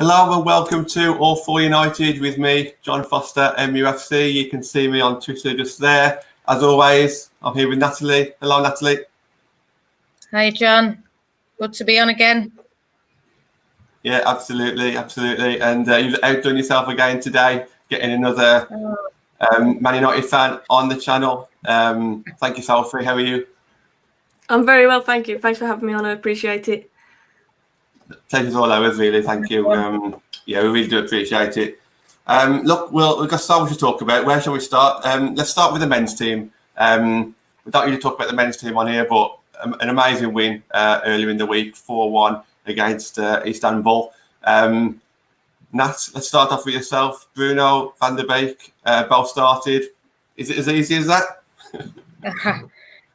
Hello and welcome to All For United with me, John Foster, MUFC. You can see me on Twitter just there. As always, I'm here with Natalie. Hello, Natalie. Hi, John. Good to be on again. Yeah, absolutely. And you've outdone yourself again today, getting another Man United fan on the channel. Thank you, Sophie. How are you? I'm very well, thank you. Thanks for having me on. I appreciate it. Pleasure's all ours, really. Thank you. Yeah, we really do appreciate it. Look, we've got so much to talk about. Where shall we start? Let's start with the men's team. We don't really talk about the men's team on here, but an amazing win earlier in the week, 4-1 against Istanbul. Nat, let's start off with yourself. Bruno, Van der Beek, both started. Is it as easy as that?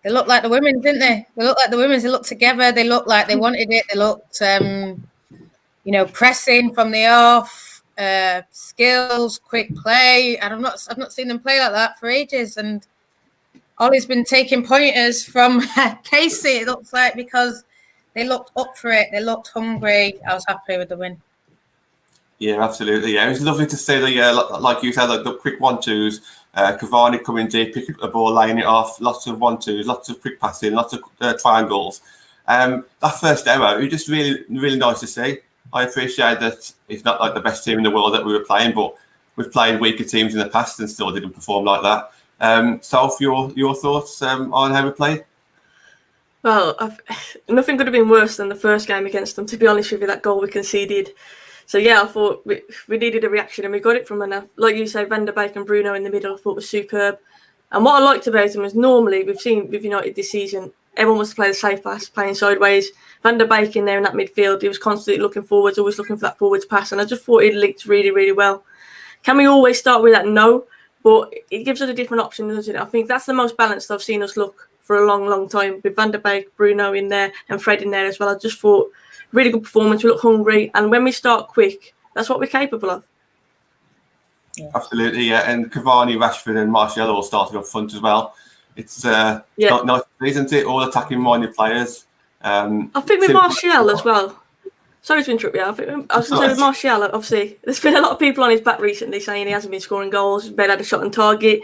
They looked like the women, didn't they? They looked like the women. They looked together. They looked like they wanted it. They looked, pressing from the off, skills, quick play. And I've not seen them play like that for ages. And Ollie's been taking pointers from Kaisa, it looks like, because they looked up for it. They looked hungry. I was happy with the win. Yeah, absolutely. Yeah, it was lovely to see like you said, the quick 1-2s. Cavani coming deep, picking up the ball, laying it off. Lots of 1-2s, lots of quick passing, lots of triangles. That first hour, it was just really nice to see. I appreciate that it's not like the best team in the world that we were playing, but we've played weaker teams in the past and still didn't perform like that. Soph, your thoughts on how we played? Well, nothing could have been worse than the first game against them, to be honest with you, that goal we conceded. So, yeah, I thought we needed a reaction and we got it from enough. Like you say, Van der Beek and Bruno in the middle I thought was superb. And what I liked about him was normally, we've seen with United this season, everyone wants to play the safe pass, playing sideways. Van der Beek in there in that midfield, he was constantly looking forwards, always looking for that forwards pass. And I just thought it linked really, really well. Can we always start with that? No. But it gives us a different option, doesn't it? I think that's the most balanced I've seen us look for a long, long time. With Van der Beek, Bruno in there and Fred in there as well. I just thought really good performance. We look hungry. And when we start quick, that's what we're capable of. Yeah. Absolutely, yeah. And Cavani, Rashford and Martial all started up front as well. It's not nice, isn't it? All attacking-minded players. I think with Martial as well. Sorry to interrupt you. I was going to say with Martial, obviously, there's been a lot of people on his back recently saying he hasn't been scoring goals, he's barely had a shot on target.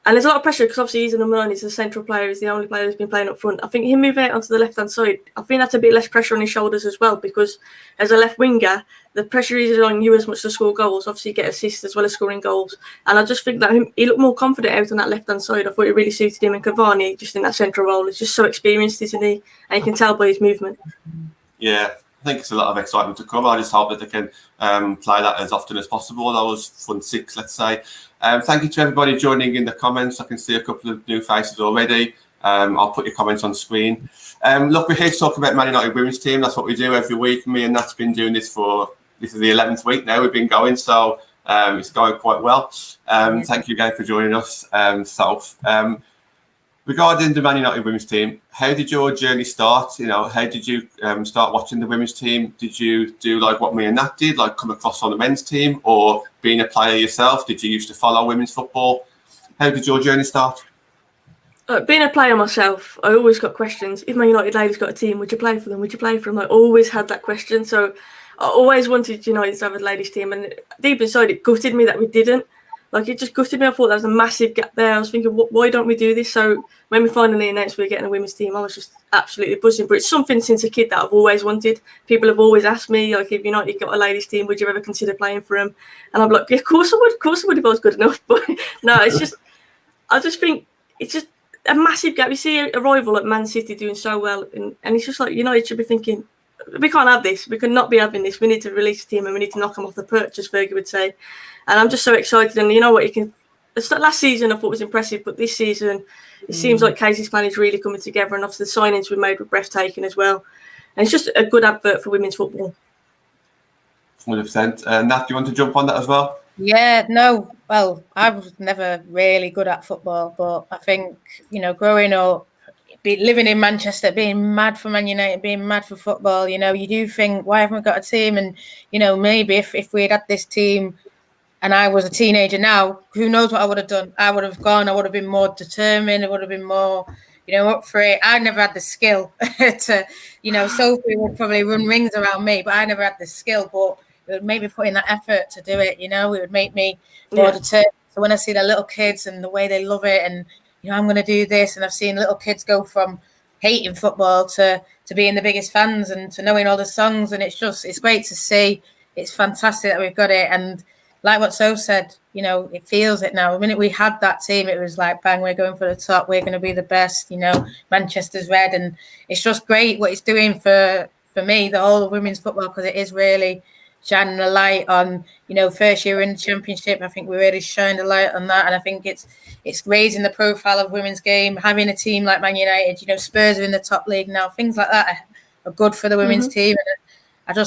And there's a lot of pressure because obviously he's a number 9, he's a central player, he's the only player who's been playing up front. I think him moving out onto the left-hand side, I think that's a bit less pressure on his shoulders as well, because as a left winger, the pressure is on you as much to score goals. Obviously, you get assists as well as scoring goals. And I just think that he looked more confident out on that left-hand side. I thought it really suited him. And Cavani, just in that central role, is just so experienced, isn't he? And you can tell by his movement. Yeah, I think it's a lot of excitement to come. I just hope that they can play that as often as possible. That was front 6, let's say. Thank you to everybody joining in the comments. I can see a couple of new faces already. I'll put your comments on screen. Look, we're here to talk about Man United women's team. That's what we do every week. Me and Nat's been doing this this is the 11th week now we've been going, so it's going quite well. Thank you again for joining us, Soph. Regarding the Man United women's team, how did your journey start? How did you start watching the women's team? Did you do like what me and Nat did, like come across on the men's team, or being a player yourself? Did you used to follow women's football? How did your journey start? Being a player myself, I always got questions. If Man United ladies got a team, would you play for them? Would you play for them? I always had that question. So I always wanted United to have a ladies team, and deep inside it gutted me that we didn't. Like, it just gutted me. I thought there was a massive gap there. I was thinking, why don't we do this? So when we finally announced we were getting a women's team, I was just absolutely buzzing. But it's something since a kid that I've always wanted. People have always asked me, like, if United got a ladies team, would you ever consider playing for them? And I'm like, yeah, of course I would. Of course I would if I was good enough. But no, it's just, I just think it's just a massive gap. You see a rival like Man City doing so well, and it's just like United should be thinking, we can't have this. We cannot be having this. We need to release the team and we need to knock them off the perch, as Fergie would say. And I'm just so excited. And you know what? Last season I thought was impressive, but this season it seems like Kaisa's plan is really coming together. And obviously the signings we made were breathtaking as well. And it's just a good advert for women's football. 100%. Nat, do you want to jump on that as well? Yeah, no. Well, I was never really good at football, but I think, growing up, living in Manchester, being mad for Man United, being mad for football, you do think, why haven't we got a team? And, maybe if we had this team and I was a teenager now, who knows what I would have done? I would have gone, I would have been more determined, I would have been more, up for it. I never had the skill to, Sophie would probably run rings around me, but I never had the skill. But, would make me put in that effort to do it. You know, it would make me more determined. So when I see the little kids and the way they love it, and you know, I'm going to do this, and I've seen little kids go from hating football to being the biggest fans and to knowing all the songs, and it's great to see. It's fantastic that we've got it, and like what Soph said, you know, it feels it now. The minute we had that team, it was like, bang, we're going for the top. We're going to be the best, you know, Manchester's red. And it's just great what it's doing for me, the whole of women's football, because it is really shining a light on, you know, first year in the championship. I think we really shined a light on that. And I think it's raising the profile of women's game, having a team like Man United, you know, Spurs are in the top league now. Things like that are good for the women's team. And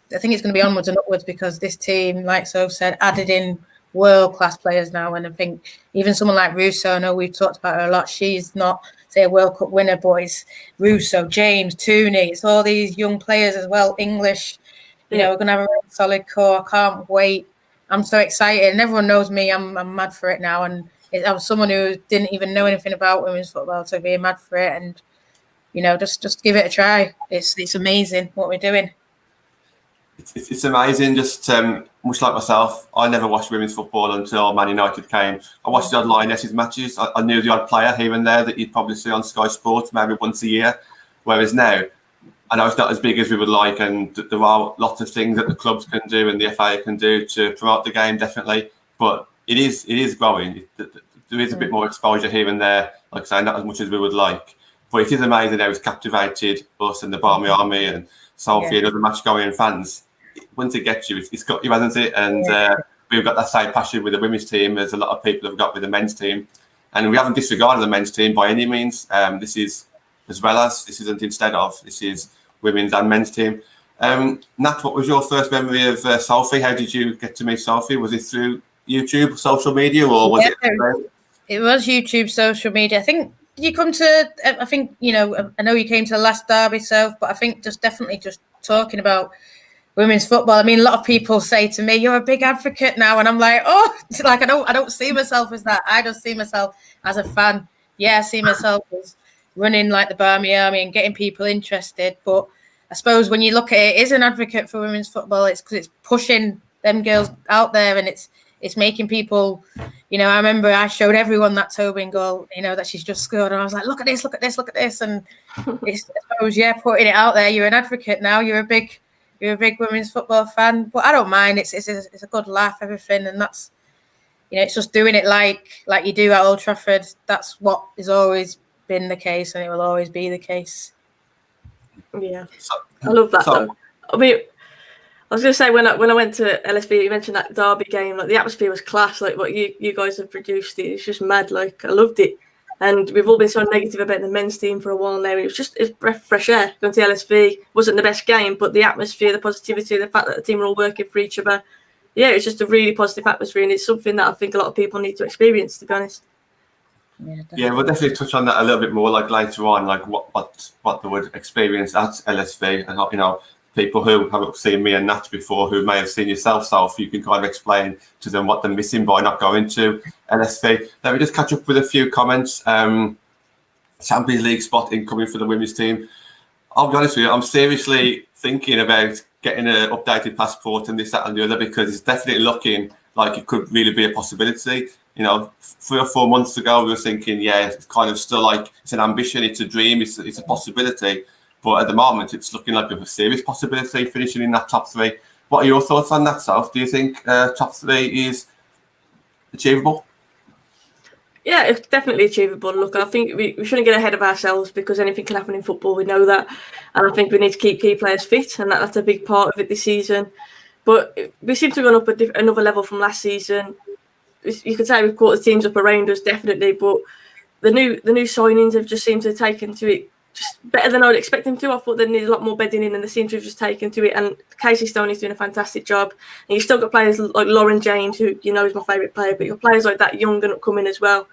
I think it's going to be onwards and upwards, because this team, like Soph said, added in world-class players now. And I think even someone like Russo, I know we've talked about her a lot. She's not, say, a World Cup winner, but it's Russo, James, Tooney. It's all these young players as well, English. You know, we're going to have a really solid core. I can't wait. I'm so excited. And everyone knows me. I'm mad for it now. And I was someone who didn't even know anything about women's football, so being mad for it. And, you know, just give it a try. It's amazing what we're doing. It's amazing. Just much like myself, I never watched women's football until Man United came. I watched the odd Lioness's matches. I knew the odd player here and there that you'd probably see on Sky Sports maybe once a year. Whereas now, I know it's not as big as we would like, and there are lots of things that the clubs can do and the FA can do to promote the game, definitely. But it is growing. There is a bit more exposure here and there, like I say, not as much as we would like. But it is amazing how it's captivated us and the Barmy Army and Sophie and other match-going fans. Once it gets you, it's got you, hasn't it? And we've got that same passion with the women's team as a lot of people have got with the men's team. And we haven't disregarded the men's team by any means. This is as well as, this isn't instead of, this is women's and men's team. Nat, what was your first memory of Sophie? How did you get to meet Sophie? Was it through YouTube, social media, or was it? It was YouTube, social media. I think, did you come to, I think, you know, I know you came to the last derby, Soph, but I think definitely talking about women's football. I mean, a lot of people say to me, "You're a big advocate now," and I'm like, "Oh, like I don't see myself as that. I just see myself as a fan. Yeah, I see myself as running like the Barmy Army and getting people interested. But I suppose when you look at it, is an advocate for women's football. It's because it's pushing them girls out there, and it's making people. You know, I remember I showed everyone that Tobin goal, you know, that she's just scored, and I was like, "Look at this, look at this, look at this," and it's, I suppose, putting it out there. You're an advocate now. You're a big women's football fan, but I don't mind. It's a good laugh, everything, and that's, you know, it's just doing it like you do at Old Trafford. That's what has always been the case, and it will always be the case. Yeah, I love that. I mean, I was going to say when I went to LSV, you mentioned that derby game. Like the atmosphere was class. Like what you guys have produced, it's just mad. Like I loved it. And we've all been so negative about the men's team for a while now. It's breath of fresh air. Going to LSV wasn't the best game, but the atmosphere, the positivity, the fact that the team were all working for each other, it's just a really positive atmosphere, and it's something that I think a lot of people need to experience, to be honest. Yeah, we'll definitely touch on that a little bit more, like later on, like what they would experience at LSV, and you know, people who haven't seen me and Nat before, who may have seen yourself, Soph, you can kind of explain to them what they're missing by not going to LSV. Let me just catch up with a few comments. Champions League spot incoming for the women's team. I'll be honest with you, I'm seriously thinking about getting an updated passport and this, that, and the other, because it's definitely looking like it could really be a possibility. You know, 3 or 4 months ago, we were thinking, it's kind of still like it's an ambition, it's a dream, it's a possibility. But at the moment, it's looking like a serious possibility, finishing in that top 3. What are your thoughts on that, Soph? Do you think top 3 is achievable? Yeah, it's definitely achievable. Look, I think we shouldn't get ahead of ourselves, because anything can happen in football. We know that. And I think we need to keep key players fit, and that's a big part of it this season. But we seem to have gone up another level from last season. You could say we've caught the teams up around us, definitely. But the new signings have just seemed to have taken to it just better than I would expect them to. I thought they needed a lot more bedding in, and they seem to have just taken to it. And Kaisa Stoney's doing a fantastic job. And you've still got players like Lauren James, who you know is my favourite player, but you've got players like that young and upcoming as well.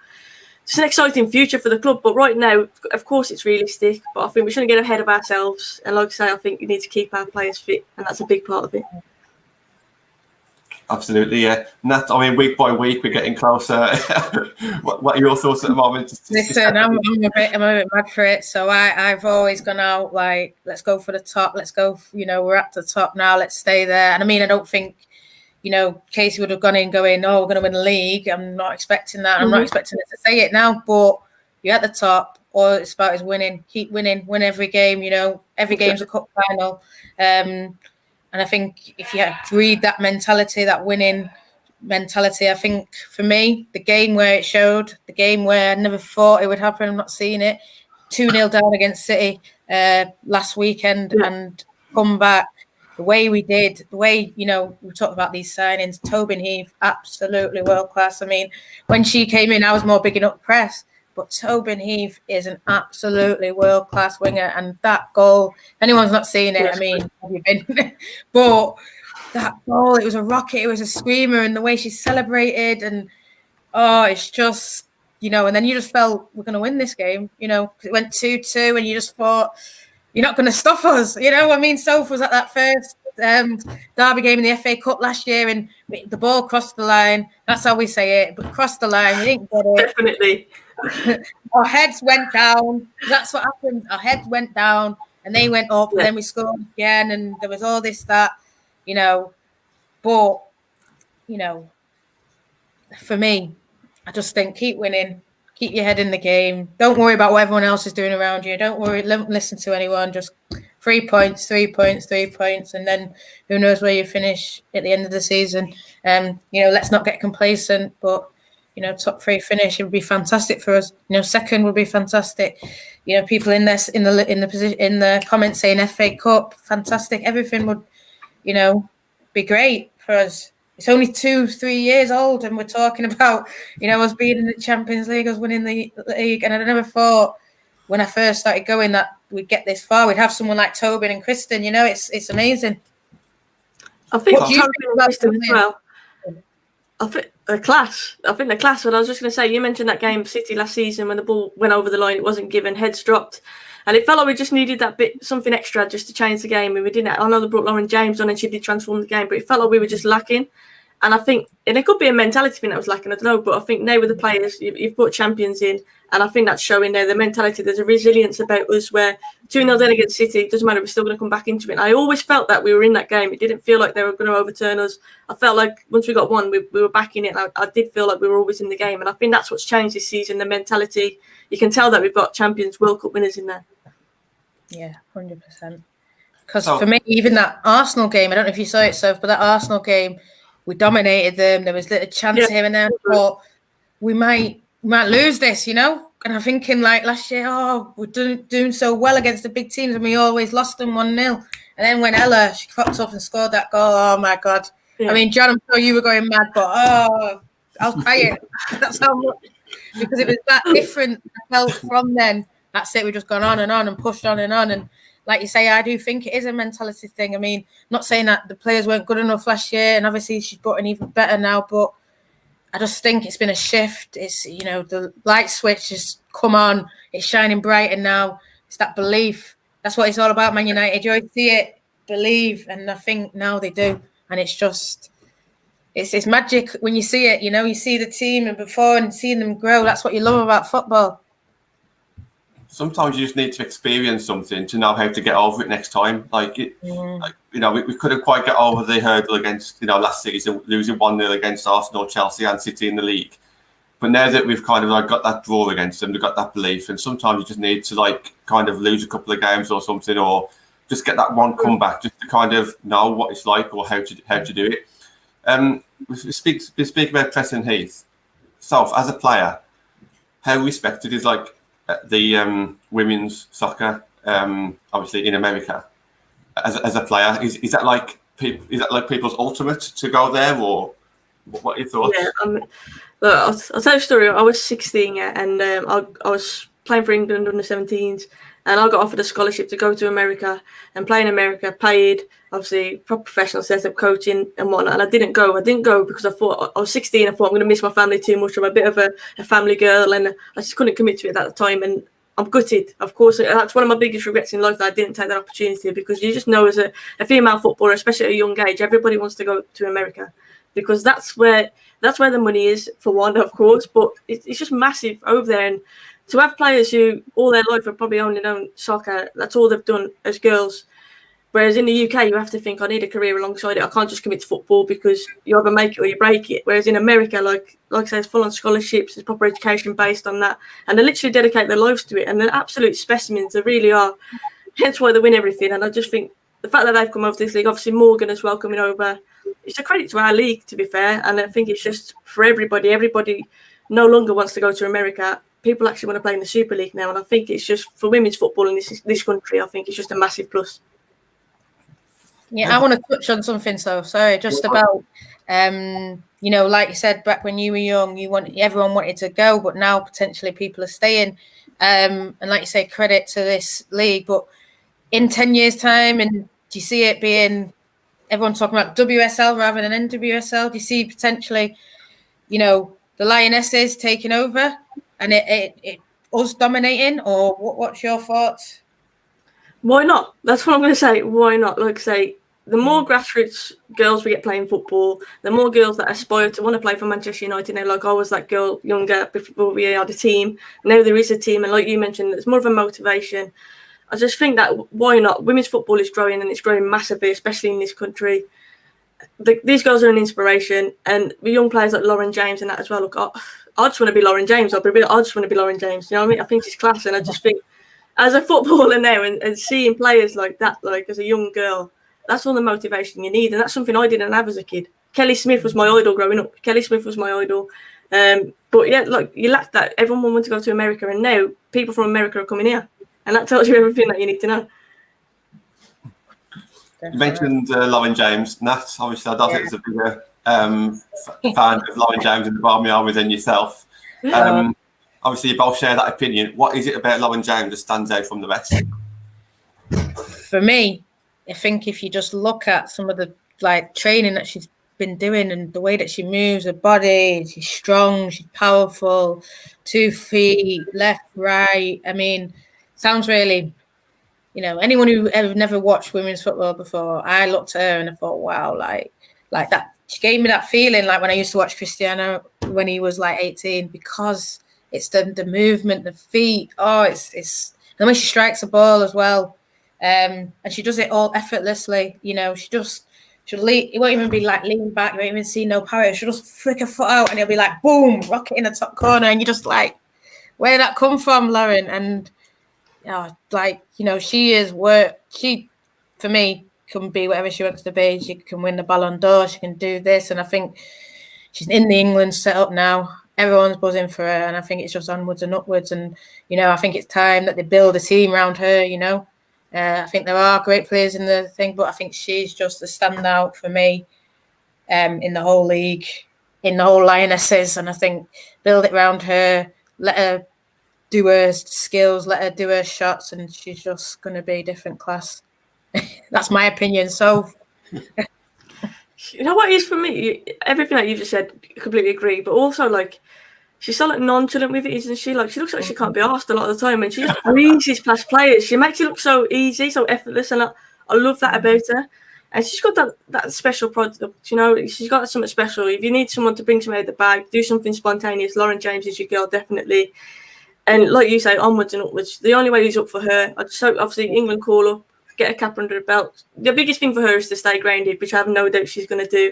It's an exciting future for the club, but right now, of course, it's realistic. But I think we shouldn't get ahead of ourselves. And like I say, I think we need to keep our players fit, and that's a big part of it. Absolutely, yeah. Nat, I mean, week by week, we're getting closer. What are your thoughts at the moment? Listen, I'm a bit mad for it. So I've always gone out like, let's go for the top. Let's go. We're at the top now. Let's stay there. And I mean, I don't think, Casey would have gone in going, oh, we're going to win the league. I'm not expecting that. I'm not expecting it to say it now. But you're at the top. All it's about is winning. Keep winning. Win every game. Every game's a cup final. And I think if you read that mentality, that winning mentality, I think for me, the game where it showed, the game where I never thought it would happen, I'm not seeing it, 2-0 down against City last weekend and come back the way we did, the way, we talked about these signings, Tobin Heath, absolutely world class. I mean, when she came in, I was more bigging up press. But Tobin Heath is an absolutely world-class winger. And that goal, if anyone's not seen it, I mean, have you been? But that goal, it was a rocket, it was a screamer, and the way she celebrated, and it's just, and then you just felt we're going to win this game, because it went 2-2, and you just thought, you're not going to stop us, I mean, Soph was at that first derby game in the FA Cup last year, and the ball crossed the line. That's how we say it, but crossed the line, we didn't get it. Definitely. Our heads went down. That's what happened. Our heads went down and they went up, and then we scored again, and there was all this, that, but, for me, I just think keep winning, keep your head in the game. Don't worry about what everyone else is doing around you. Don't worry, don't listen to anyone. Just 3 points, 3 points, 3 points, and then who knows where you finish at the end of the season. Let's not get complacent, but top 3 finish, it would be fantastic for us. Second would be fantastic. People in this in the comments saying FA Cup, fantastic. Everything would, be great for us. It's only 2-3 years old, and we're talking about, us being in the Champions League, us winning the league. And I never thought when I first started going that we'd get this far. We'd have someone like Tobin and Kristen. It's amazing. I think Tobin and Kristen as well. I think the class. But I was just going to say, you mentioned that game City last season when the ball went over the line, it wasn't given, heads dropped, and it felt like we just needed that bit, something extra, just to change the game. And we didn't. I know they brought Lauren James on, and she did transform the game, but it felt like we were just lacking. And I think, and it could be a mentality thing that was lacking, I don't know, but I think now with the players, you've put champions in, and I think that's showing there, the mentality. There's a resilience about us where 2-0 down against City, it doesn't matter, we're still going to come back into it. And I always felt that we were in that game. It didn't feel like they were going to overturn us. I felt like once we got one, we were back in it. And I did feel like we were always in the game. And I think that's what's changed this season, the mentality. You can tell that we've got champions, World Cup winners in there. Yeah, 100%. Because for me, even that Arsenal game, I don't know if you saw it, Soph, but that Arsenal game, we dominated them. There was little chance here and there. But we might lose this, And I'm thinking, like last year, we're doing so well against the big teams, and we always lost them 1-0. And then when Ella, she popped up and scored that goal, oh my God. Yeah. I mean, John, I'm sure you were going mad, but I was crying. That's how much, because it was that different. I felt from then. That's it. We've just gone on and pushed on. And like you say, I do think it is a mentality thing. I mean, not saying that the players weren't good enough last year, and obviously she's gotten even better now, but I just think it's been a shift. It's, the light switch has come on. It's shining brighter now. It's that belief. That's what it's all about, Man United. You always see it, believe, and I think now they do. And it's just, it's magic when you see it. You see the team and before and seeing them grow. That's what you love about football. Sometimes you just need to experience something to know how to get over it next time. We couldn't quite get over the hurdle against, last season, losing 1-0 against Arsenal, Chelsea and City in the league. But now that we've kind of got that draw against them, we've got that belief, and sometimes you just need to kind of lose a couple of games or something, or just get that one comeback just to kind of know what it's like or how to do it. We speak about Preston Heath. Soph, as a player, how respected is the women's soccer, obviously in America, as a player? Is that people's ultimate to go there, or what are your thoughts? Yeah, look, I'll tell you a story. I was 16, and I was playing for England under 17s, and I got offered a scholarship to go to America and play in America. Played, obviously, proper professional setup, coaching and whatnot. And I didn't go. Because I thought, I was 16. I thought I'm going to miss my family too much. I'm a bit of a family girl, and I just couldn't commit to it at the time. And I'm gutted. Of course, that's one of my biggest regrets in life, that I didn't take that opportunity, because you just know, as a female footballer, especially at a young age, everybody wants to go to America. because that's where the money is, for one, of course, but it's just massive over there. And to have players who all their life have probably only known soccer, that's all they've done as girls. Whereas in the UK, you have to think, I need a career alongside it. I can't just commit to football because you either make it or you break it. Whereas in America, like I say, it's full on scholarships, there's proper education based on that. And they literally dedicate their lives to it. And they're absolute specimens. They really are. Hence why they win everything. And I just think the fact that they've come over to this league, obviously Morgan as well coming over, it's a credit to our league, to be fair. And I think it's just for everybody. Everybody no longer wants to go to America. People actually want to play in the Super League now. And I think it's just, for women's football in this country, I think it's just a massive plus. Yeah, I want to touch on something. So sorry, just about like you said, back when you were young, everyone wanted to go, but now potentially people are staying. And like you say, credit to this league. But in 10 years' time, and do you see it being everyone talking about WSL rather than NWSL? Do you see potentially, the Lionesses taking over and it us dominating, or what's your thoughts? Why not? That's what I'm going to say. Why not? Like I say, the more grassroots girls we get playing football, the more girls that aspire to want to play for Manchester United. Now, like I was that girl younger before we had a team. Now there is a team, and like you mentioned, there's more of a motivation. I just think that why not? Women's football is growing, and it's growing massively, especially in this country. These girls are an inspiration, and the young players like Lauren James and that as well. Look, I just want to be Lauren James. I just want to be Lauren James. You know what I mean? I think she's class, and I just think, as a footballer now, and seeing players like that, like as a young girl, that's all the motivation you need, and that's something I didn't have as a kid. Kelly Smith was my idol growing up. Kelly Smith was my idol. But yeah, like you lacked that. Everyone wanted to go to America, and now people from America are coming here, and that tells you everything that you need to know. You mentioned Lauren James. Nat, obviously, I don't think there's a bigger fan of Lauren James in the Barmy Army than yourself. Obviously, you both share that opinion. What is it about Lauren James that stands out from the rest? For me, I think if you just look at some of the training that she's been doing and the way that she moves her body, she's strong, she's powerful, 2 feet, left, right. I mean, sounds really, anyone who never watched women's football before, I looked at her and I thought, wow, like that. She gave me that feeling like when I used to watch Cristiano when he was 18, because it's the movement, the feet. Oh, it's the way she strikes the ball as well. And she does it all effortlessly. She'll lean, it won't even be lean back, you won't even see no power. She'll just flick her foot out and it'll be boom, rocket in the top corner, and you're just where did that come from, Lauren? And she for me can be whatever she wants to be. She can win the Ballon d'Or, she can do this, and I think she's in the England setup now. Everyone's buzzing for her, and I think it's just onwards and upwards. And I think it's time that they build a team around her. I think there are great players in the thing, but I think she's just a standout for me in the whole league, in the whole Lionesses. And I think build it around her, let her do her skills, let her do her shots, and she's just going to be a different class. That's my opinion. So, you know what it is for me? Everything that you just said, I completely agree. But also, she's so nonchalant with it, isn't she? She looks like she can't be asked a lot of the time, and she just breezes past players. She makes it look so easy, so effortless, and I love that about her. And she's got that special product, she's got something special. If you need someone to bring something out of the bag, do something spontaneous, Lauren James is your girl, definitely. And like you say, onwards and upwards. The only way is up for her. I just hope, obviously, England call up, get a cap under the belt. The biggest thing for her is to stay grounded, which I have no doubt she's going to do.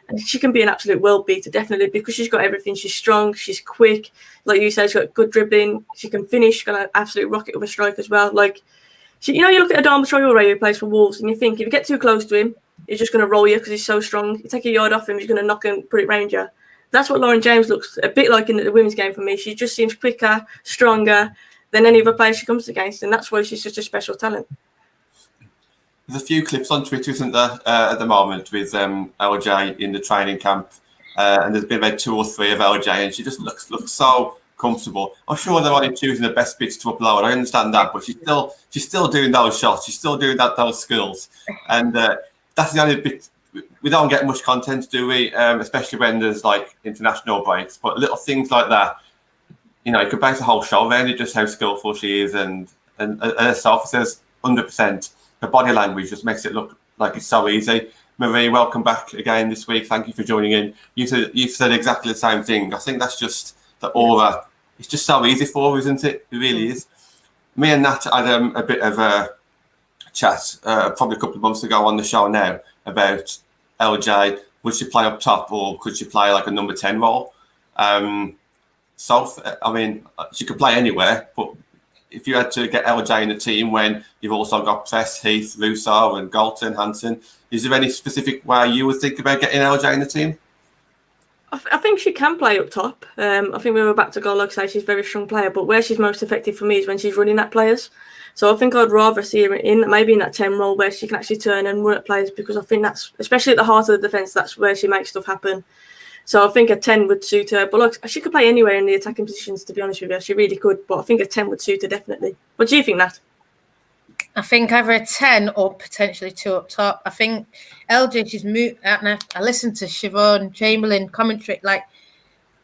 And she can be an absolute world beater, definitely, because she's got everything. She's strong, she's quick. Like you said, she's got good dribbling. She can finish. She's got an absolute rocket of a strike as well. You look at Adama Traore who plays for Wolves, and you think if you get too close to him, he's just going to roll you because he's so strong. You take a yard off him, he's going to knock and put it round you. That's what Lauren James looks a bit like in the women's game for me. She just seems quicker, stronger than any other player she comes against, and that's why she's such a special talent. There's a few clips on Twitter, isn't there, at the moment with LJ in the training camp, and there's been about 2 or 3 of LJ, and she just looks so comfortable. I'm sure they're only choosing the best bits to upload. I understand that, but she's still doing those shots. She's still doing those skills, and that's the only bit. We don't get much content, do we? Especially when there's international breaks. But little things like that, you could base a whole show around it, just how skillful she is, and as Soph says, 100%. Her body language just makes it look like it's so easy. Marie, welcome back again this week. Thank you for joining in. You said exactly the same thing. I think that's just the aura. It's just so easy for her, isn't it? It really is. Me and Nat had a bit of a chat probably a couple of months ago on the show now about LJ. Would she play up top or could she play like a number 10 role? Soph, I mean, she could play anywhere, but if you had to get LJ in the team when you've also got Press, Heath, Russo and Galton, Hansen, is there any specific way you would think about getting LJ in the team? I think she can play up top. I think we were back to goal, like I say, she's a very strong player, but where she's most effective for me is when she's running at players. So I think I'd rather see her maybe in that 10 role where she can actually turn and run at players, because I think that's, especially at the heart of the defence, that's where she makes stuff happen. So I think a 10 would suit her. But look, she could play anywhere in the attacking positions, to be honest with you. She really could. But I think a 10 would suit her, definitely. What do you think, Nat? I think either a 10 or potentially 2 up top. I think LJ, she's moved. I listened to Siobhan Chamberlain commentary. Like,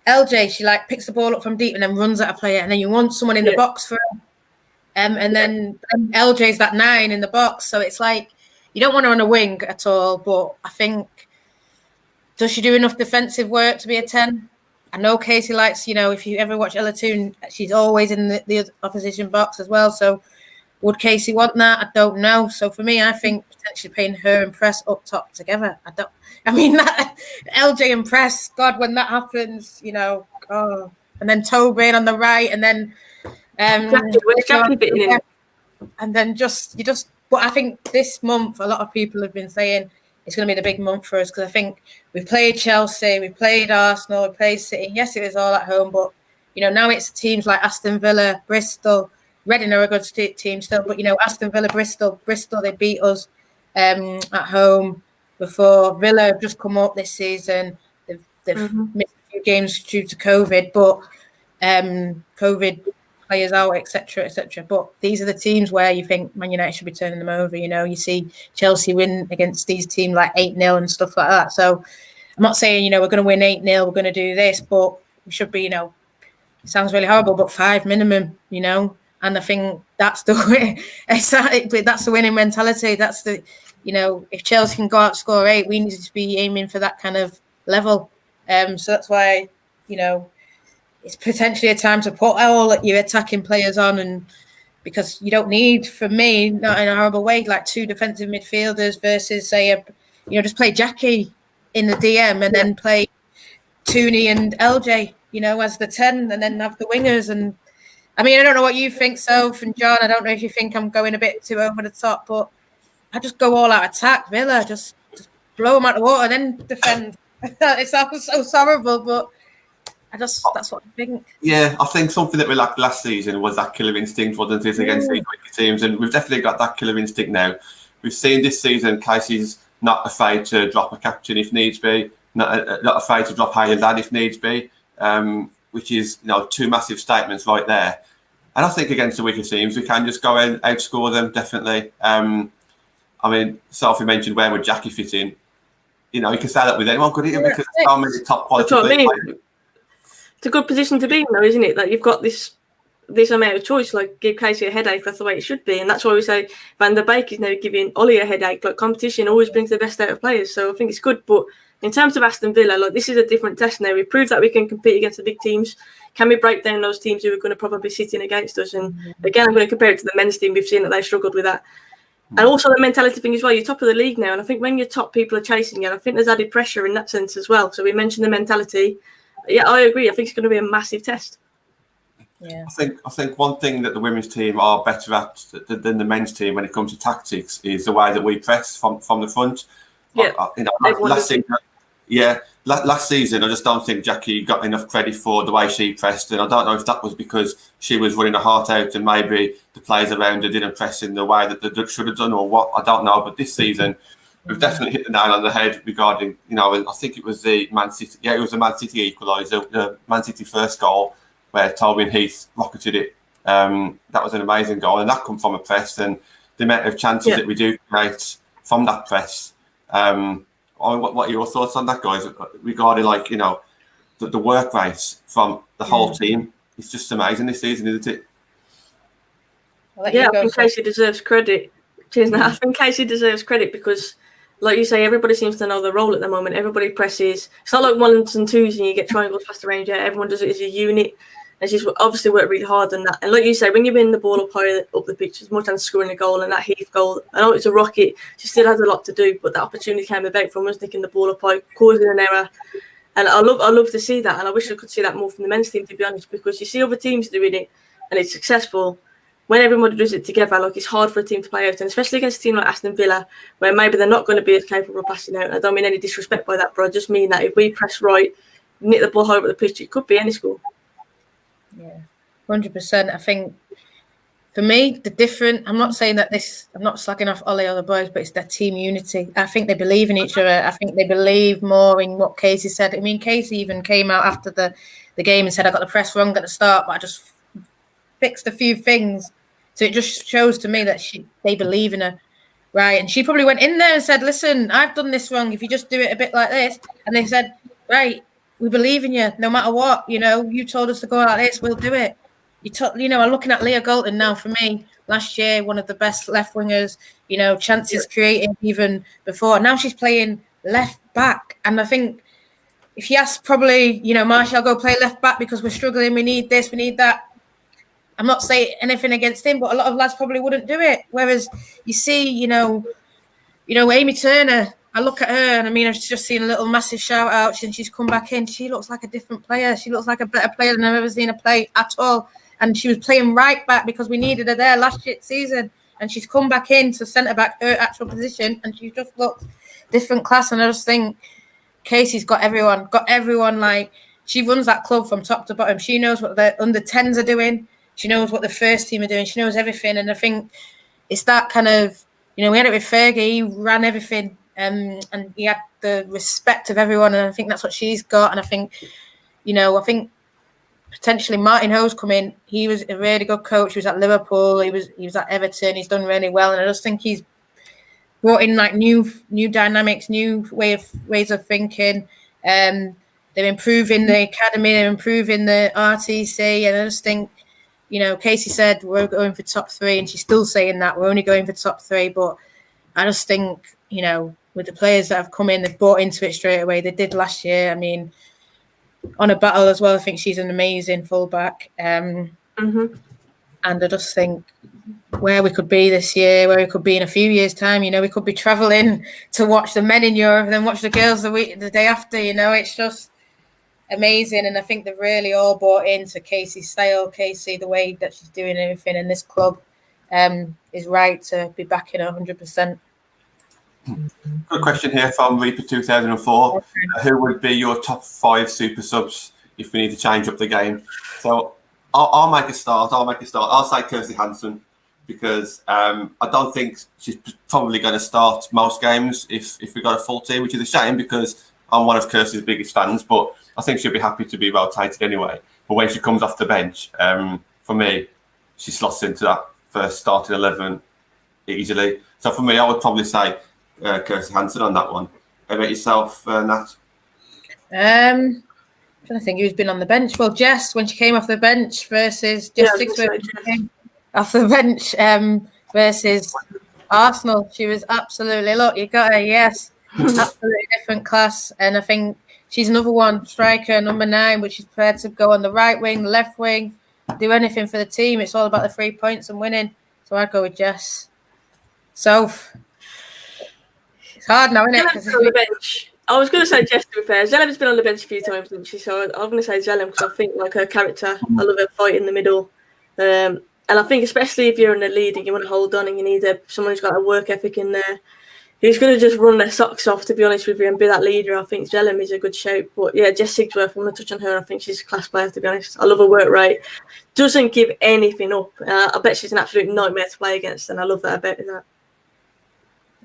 LJ, she like picks the ball up from deep and then runs at a player. And then you want someone in the box for her. And then LJ's that 9 in the box. So it's like, you don't want her on a wing at all. But I think, does she do enough defensive work to be a 10? I know Casey likes, if you ever watch Ella Toon, she's always in the opposition box as well. So would Casey want that? I don't know. So for me, I think potentially paying her and Press up top together. That LJ and Press, God, when that happens, and then Tobin on the right, and then and then but I think this month a lot of people have been saying it's going to be the big month for us, because I think we've played Chelsea, we played Arsenal, we played City. Yes, it was all at home, but now it's teams like Aston Villa, Bristol, Reading are a good team still, but Aston Villa, Bristol, they beat us at home before. Villa have just come up this season. They've missed a few games due to COVID, but COVID players out, etc., etc. But these are the teams where you think Man United should be turning them over. You see Chelsea win against these teams like 8-0 and stuff like that. So I'm not saying we're going to win 8-0, we're going to do this, but we should be it sounds really horrible, but 5 minimum. And I think that's the way. Exactly, that's the winning mentality. That's the if Chelsea can go out and score 8, we need to be aiming for that kind of level. So that's why it's potentially a time to put all your attacking players on, and because you don't need, for me, not in a horrible way, like 2 defensive midfielders versus say just play Jackie in the DM and then play Tooney and LJ, as the 10, and then have the wingers. And I mean, I don't know what you think, Soph and John. I don't know if you think I'm going a bit too over the top, but I just go all out attack Villa, just blow them out of the water, then defend. It sounds so horrible, but that's what I think. Yeah, I think something that we lacked last season was that killer instinct, wasn't it, against these wicked teams? And we've definitely got that killer instinct now. We've seen this season, Casey's not afraid to drop a captain if needs be, not afraid to drop higher lad if needs be, which is 2 massive statements right there. And I think against the weaker teams, we can just go and outscore them, definitely. I mean, Sophie mentioned where would Jackie fit in. You can say that with anyone, couldn't you? Because so many top quality players. It's a good position to be in, though, isn't it? That you've got this amount of choice. Like, give Casey a headache. That's the way it should be, and that's why we say Van der Beek is now giving Ollie a headache. Like, competition always brings the best out of players, so I think it's good. But in terms of Aston Villa, like, this is a different test now. We've proved that we can compete against the big teams. Can we break down those teams who are going to probably sit in against us? And again, I'm going to compare it to the men's team. We've seen that they struggled with that. And also the mentality thing as well. You're top of the league now, and I think when you're top, people are chasing you. And I think there's added pressure in that sense as well. So we mentioned the mentality. Yeah, I agree. I think it's going to be a massive test. Yeah, I think one thing that the women's team are better at than the men's team when it comes to tactics is the way that we press from the front. Yeah, last season I just don't think Jackie got enough credit for the way she pressed, and I don't know if that was because she was running her heart out and maybe the players around her didn't press in the way that they should have done, or what, I don't know. But this season we've definitely hit the nail on the head regarding, I think it was the Man City. Yeah, it was the Man City equaliser, the Man City first goal where Tobin Heath rocketed it. That was an amazing goal, and that come from a press, and the amount of chances that we do create from that press. What are your thoughts on that, guys? Regarding the work rate from the whole team, it's just amazing this season, isn't it? I think Casey deserves credit. Cheers, I think Casey deserves credit because like you say, everybody seems to know their role at the moment. Everybody presses. It's not like ones and twos and you get triangles past the range. Yeah, everyone does it as a unit. And she's obviously worked really hard on that. And like you say, when you win the ball up higher up the pitch, it's more chance of scoring a goal. And that Heath goal, I know it's a rocket. She still has a lot to do, but that opportunity came about from us nicking the ball up high, causing an error. And I love to see that. And I wish I could see that more from the men's team, to be honest, because you see other teams doing it and it's successful. When everybody does it together, like, it's hard for a team to play out, and especially against a team like Aston Villa, where maybe they're not going to be as capable of passing out. And I don't mean any disrespect by that, but I just mean that if we press right, nick the ball high over the pitch, it could be any score. Yeah, 100%. I think for me, I'm not saying that I'm not slagging off Ollie or the boys, but it's their team unity. I think they believe in each other. I think they believe more in what Casey said. I mean, Casey even came out after the game and said, I got the press wrong at the start, but I just fixed a few things. So it just shows to me that they believe in her, right? And she probably went in there and said, listen, I've done this wrong. If you just do it a bit like this. And they said, right, we believe in you no matter what. You know, you told us to go like this, we'll do it. I'm looking at Leah Galton now. For me, last year, one of the best left wingers, chances created even before. Now she's playing left back. And I think if you ask probably, Marshall, go play left back because we're struggling, we need this, we need that. I'm not saying anything against him, but a lot of lads probably wouldn't do it. Whereas you see, Amy Turner, I look at her and I've just seen a little massive shout out since she's come back in. She looks like a different player. She looks like a better player than I've ever seen her play at all. And she was playing right back because we needed her there last season. And she's come back in to centre back, her actual position, and she just looks different class. And I just think Casey's got everyone like, she runs that club from top to bottom. She knows what the under 10s are doing. She knows what the first team are doing. She knows everything. And I think it's that kind of, we had it with Fergie. He ran everything and he had the respect of everyone. And I think that's what she's got. And I think, potentially Martin Ho's come in. He was a really good coach. He was at Liverpool. He was at Everton. He's done really well. And I just think he's brought in like new dynamics, new ways of thinking. They're improving the academy. They're improving the RTC. And I just think, Casey said we're going for top 3, and she's still saying that we're only going for top 3. But I just think, with the players that have come in, they've bought into it straight away. They did last year. On a battle as well, I think she's an amazing fullback. And I just think where we could be this year, where we could be in a few years' time, we could be travelling to watch the men in Europe and then watch the girls the day after. It's just amazing. And I think they've really all bought into Casey's style. Casey, the way that she's doing everything in this club is right to be back in 100%. Good question here from Reaper 2004. Okay. Who would be your top 5 super subs if we need to change up the game? So I'll make a start. I'll say Kirsty Hansen because I don't think she's probably going to start most games if we got a full team, which is a shame because I'm one of Kirsty's biggest fans. But I think she'll be happy to be rotated anyway. But when she comes off the bench, for me, she slots into that first starting 11 easily. So for me, I would probably say Kirsty Hansen on that one. How about yourself, Nat? I'm trying to think who's been on the bench. Well, Jess, when she came off the bench versus off the bench versus Arsenal, she was absolutely, look, you got her, yes, absolutely different class. And I think she's another one, striker, number 9, which is prepared to go on the right wing, the left wing, do anything for the team. It's all about the 3 points and winning. So I'd go with Jess. Soph. It's hard now, isn't it? On the bench. I was going to say Jess, to be fair. Zelem's been on the bench a few times, hasn't she? So I'm going to say Zelem because I think like her character, I love her fight in the middle. And I think especially if you're in the lead and you want to hold on and you need someone who's got a work ethic in there, who's going to just run their socks off, to be honest with you, and be that leader. I think Zelem is a good shout. But yeah, Jess Sigsworth, I'm going to touch on her. I think she's a class player, to be honest. I love her work rate. Doesn't give anything up. I bet she's an absolute nightmare to play against, and I love that about that.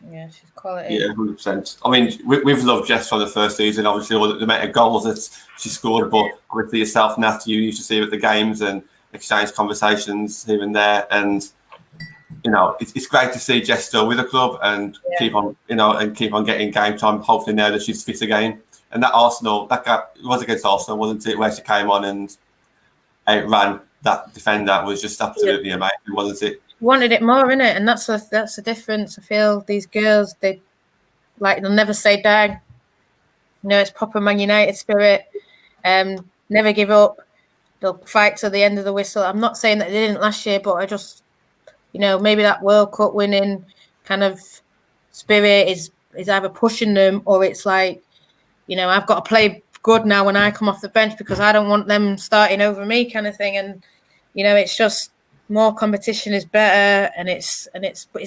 Yeah, she's quality. Yeah, 100%. We've loved Jess from the first season. Obviously, all the amount of goals that she scored, but obviously yourself, Nat, you used to see her at the games and exchange conversations here and there. And it's great to see Jess still with the club and keep on getting game time. Hopefully now that she's fit again. And that Arsenal, that guy, it was against Arsenal, wasn't it? Where she came on and outran that defender was just absolutely amazing, wasn't it? Wanted it more, innit? And that's the difference. I feel these girls, they like they'll never say die. You know, it's proper Man United spirit. Never give up. They'll fight to the end of the whistle. I'm not saying that they didn't last year, but I just, you know, maybe that World Cup winning kind of spirit is either pushing them, or it's like, you know, I've got to play good now when I come off the bench because I don't want them starting over me, kind of thing. And you know, it's just more competition is better, and it's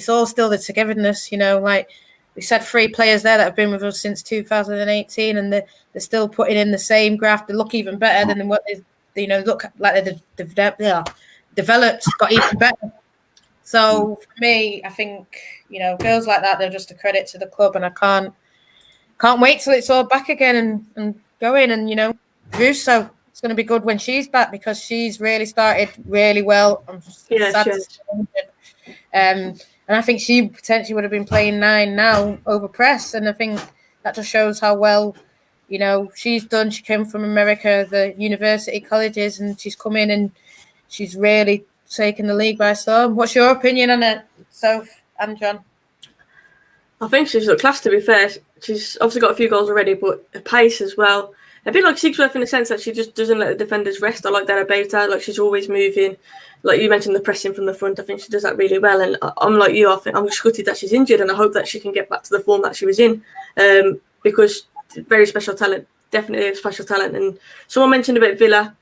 all still the togetherness. You know, like we said, 3 players there that have been with us since 2018, and they're still putting in the same graft. They look even better than what they, you know, look like they've developed, got even better. So for me, I think, you know, girls like that, they're just a credit to the club, and I can't wait till it's all back again and going. And you know, Russo, it's going to be good when she's back because she's really started really well. I'm just sad to see her. And I think she potentially would have been playing 9 now over press, and I think that just shows how well, you know, she's done. She came from America, the university colleges, and she's come in and she's really taken the league by storm. What's your opinion on it, Soph and John? I think she's got class, to be fair. She's obviously got a few goals already, but her pace as well. A bit like Sigsworth in the sense that she just doesn't let the defenders rest. I like that about her. Like, she's always moving. Like you mentioned, the pressing from the front. I think she does that really well. And I'm like you. I think I'm just gutted that she's injured, and I hope that she can get back to the form that she was in, because very special talent, definitely a special talent. And someone mentioned about Villa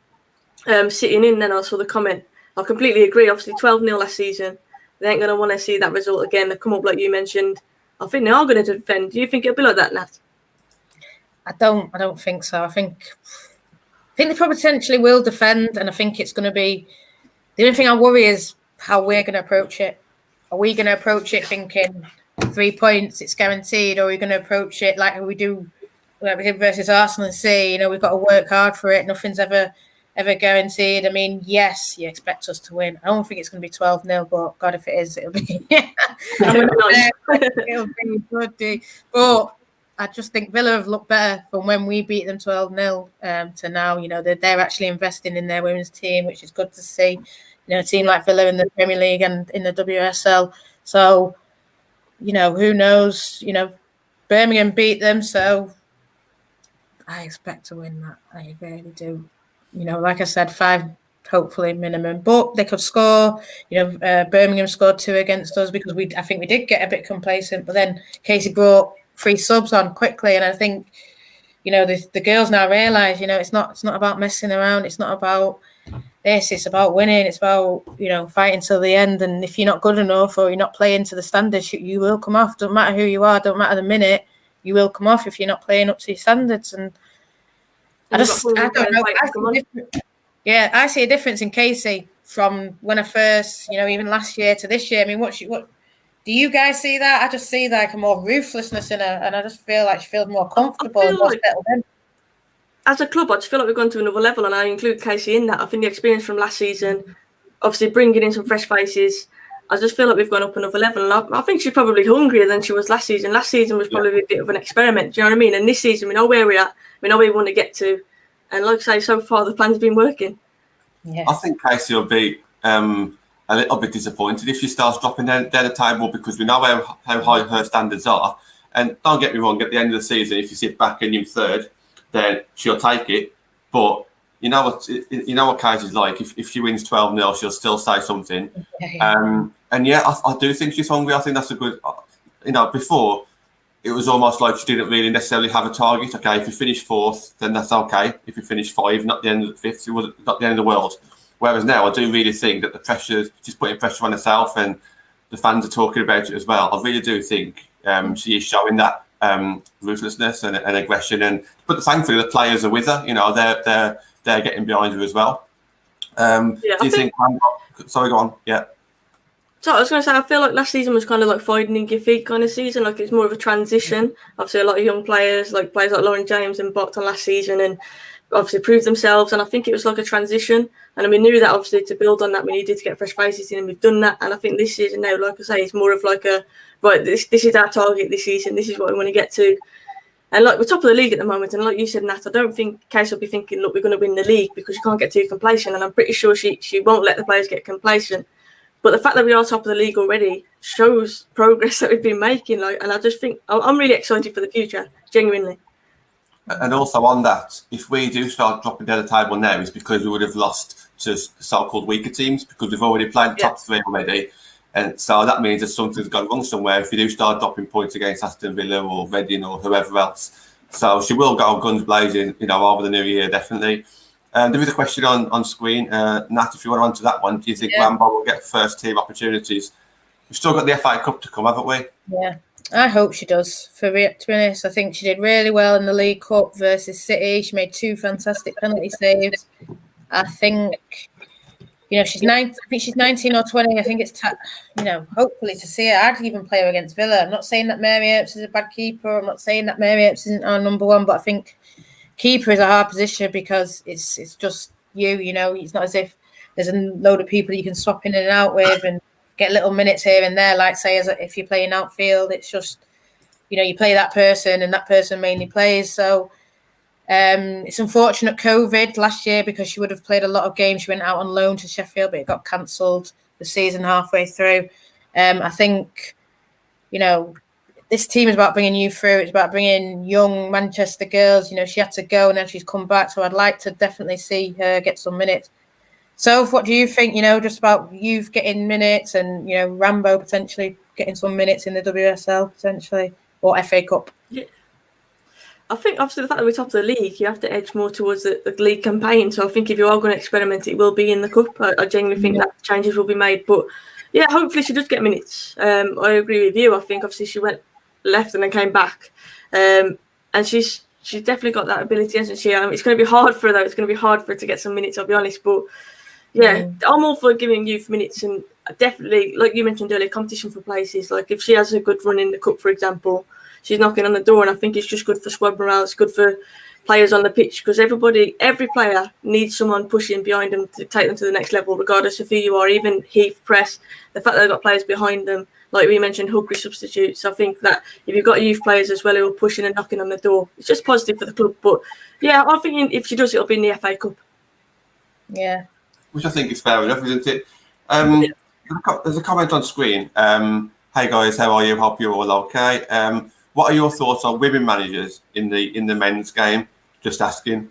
sitting in. Then I saw the comment. I completely agree. Obviously, 12-0 last season. They ain't going to want to see that result again. They come up like you mentioned. I think they are going to defend. Do you think it'll be like that, Nat? I don't think so. I think they probably potentially will defend, and I think it's going to be. The only thing I worry is how we're going to approach it. Are we going to approach it thinking 3 points, it's guaranteed, or are we going to approach it like we do, like we did versus Arsenal, and say, you know, we've got to work hard for it. Nothing's ever guaranteed. I mean, yes, you expect us to win. I don't think it's going to be 12-0, but God, if it is, it'll be it'll be good. But I just think Villa have looked better from when we beat them 12-0 to now. You know, they're actually investing in their women's team, which is good to see. You know, a team like Villa in the Premier League and in the WSL. So, you know, who knows? You know, Birmingham beat them, so I expect to win that. I really do. You know, like I said, 5 hopefully minimum, but they could score. You know, Birmingham scored 2 against us because I think we did get a bit complacent, but then Kaisa brought 3 subs on quickly, and I think, you know, the girls now realise, you know, it's not about messing around. It's not about this. It's about winning. It's about, you know, fighting till the end. And if you're not good enough or you're not playing to the standards, you will come off. Don't matter who you are. Don't matter the minute. You will come off if you're not playing up to your standards. And I don't know. I see a difference in Casey from when I first, you know, even last year to this year. I mean, what do you guys see that? I just see like a more ruthlessness in her, and I just feel like she feels more comfortable and more settled in. As a club, I just feel like we've gone to another level, and I include Kaisa in that. I think the experience from last season, obviously bringing in some fresh faces, I just feel like we've gone up another level. And I think she's probably hungrier than she was last season. Last season was probably a bit of an experiment, do you know what I mean? And this season, we know where we're at, we know where we want to get to. And like I say, so far, the plan's been working. Yeah. I think Kaisa will be a little bit disappointed if she starts dropping down the table, because we know how high her standards are. And don't get me wrong, at the end of the season, if you sit back and you're 3rd, then she'll take it. But you know what Kaisa's like. If she wins 12-0, she'll still say something. And I do think she's hungry. I think that's a good. You know, before it was almost like she didn't really necessarily have a target. Okay, if you finish 4th, then that's okay. If you finish 5, not the end of the 5th, it was not the end of the world. Whereas now, I do really think that the pressure, she's putting pressure on herself, and the fans are talking about it as well. I really do think she is showing that ruthlessness and aggression, but thankfully the players are with her. You know, they're getting behind her as well. Do you think? Sorry, go on. Yeah. So I was going to say, I feel like last season was kind of like finding your feet kind of season. Like it's more of a transition. Obviously, a lot of young players like Lauren James and Bot on last season, and obviously proved themselves. And I think it was like a transition. And we knew that obviously to build on that, we needed to get fresh faces in, and we've done that. And I think this season now, like I say, it's more of like a right. This is our target this season. This is what we want to get to. And like we're top of the league at the moment, and like you said, Nat, I don't think Kaisa will be thinking, look, we're going to win the league, because you can't get too complacent. And I'm pretty sure she won't let the players get complacent. But the fact that we are top of the league already, shows progress that we've been making. Like, and I just think I'm really excited for the future, genuinely. And also on that, if we do start dropping down the table now, it's because we would have lost to so-called weaker teams because we've already played the top three already. And so that means that something's gone wrong somewhere if you do start dropping points against Aston Villa or Reading or whoever else. So she will go guns blazing, over the new year, definitely. There is a question on screen. Nat, if you want to answer that one, do you think Rambo will get first team opportunities? We've still got the FA Cup to come, haven't we? Yeah, I hope she does. To be honest, I think she did really well in the League Cup versus City. She made 2 fantastic penalty saves. I think, she's 19. I think she's 19 or 20. I think it's, hopefully to see her. I'd even play her against Villa. I'm not saying that Mary Earps is a bad keeper. I'm not saying that Mary Earps isn't our number one, but I think keeper is a hard position because it's just you. It's not as if there's a load of people you can swap in and out with and get little minutes here and there. Like say, as if you're playing outfield, it's just you play that person and that person mainly plays. So it's unfortunate COVID last year because she would have played a lot of games. She went out on loan to Sheffield, but it got cancelled the season halfway through. I think this team is about bringing you through. It's about bringing young Manchester girls. She had to go and then she's come back. So I'd like to definitely see her get some minutes. So what do you think, just about youth getting minutes and, Rambo potentially getting some minutes in the WSL potentially or FA Cup? Yeah. I think obviously the fact that we're top of the league, you have to edge more towards the league campaign. So I think if you are going to experiment, it will be in the cup. I genuinely think that changes will be made. But yeah, hopefully she does get minutes. I agree with you. I think obviously she went left and then came back, and she's definitely got that ability, hasn't she? It's going to be hard for her though. It's going to be hard for her to get some minutes, I'll be honest. But yeah, I'm all for giving youth minutes, and definitely, like you mentioned earlier, competition for places. Like if she has a good run in the cup, for example, she's knocking on the door, and I think it's just good for squad morale. It's good for players on the pitch because every player needs someone pushing behind them to take them to the next level, regardless of who you are. Even Heath, Press, the fact that they've got players behind them, like we mentioned, hungry substitutes. I think that if you've got youth players as well who are pushing and knocking on the door, it's just positive for the club. But yeah, I think if she does, it'll be in the FA Cup. Yeah. Which I think is fair enough, isn't it? There's a comment on screen. Hey guys, how are you? Hope you're all okay. What are your thoughts on women managers in the men's game? Just asking.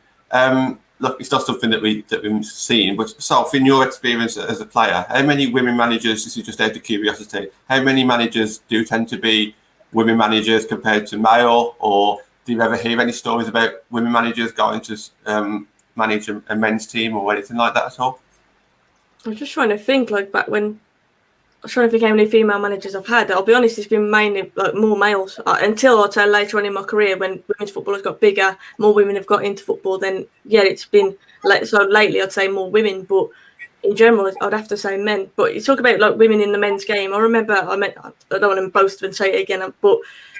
Look, it's not something that we've seen, but Soph, in your experience as a player, how many women managers? This is just out of curiosity. How many managers do tend to be women managers compared to male? Or do you ever hear any stories about women managers going to manage a men's team or anything like that at all? I'm just trying to think, like back when I was trying to think how many female managers I've had. I'll be honest, it's been mainly like more males until I'd say later on in my career when women's football has got bigger, more women have got into football. Then yeah, it's been so lately I'd say more women, but in general I'd have to say men. But you talk about like women in the men's game. I remember I don't want to boast and say it again, but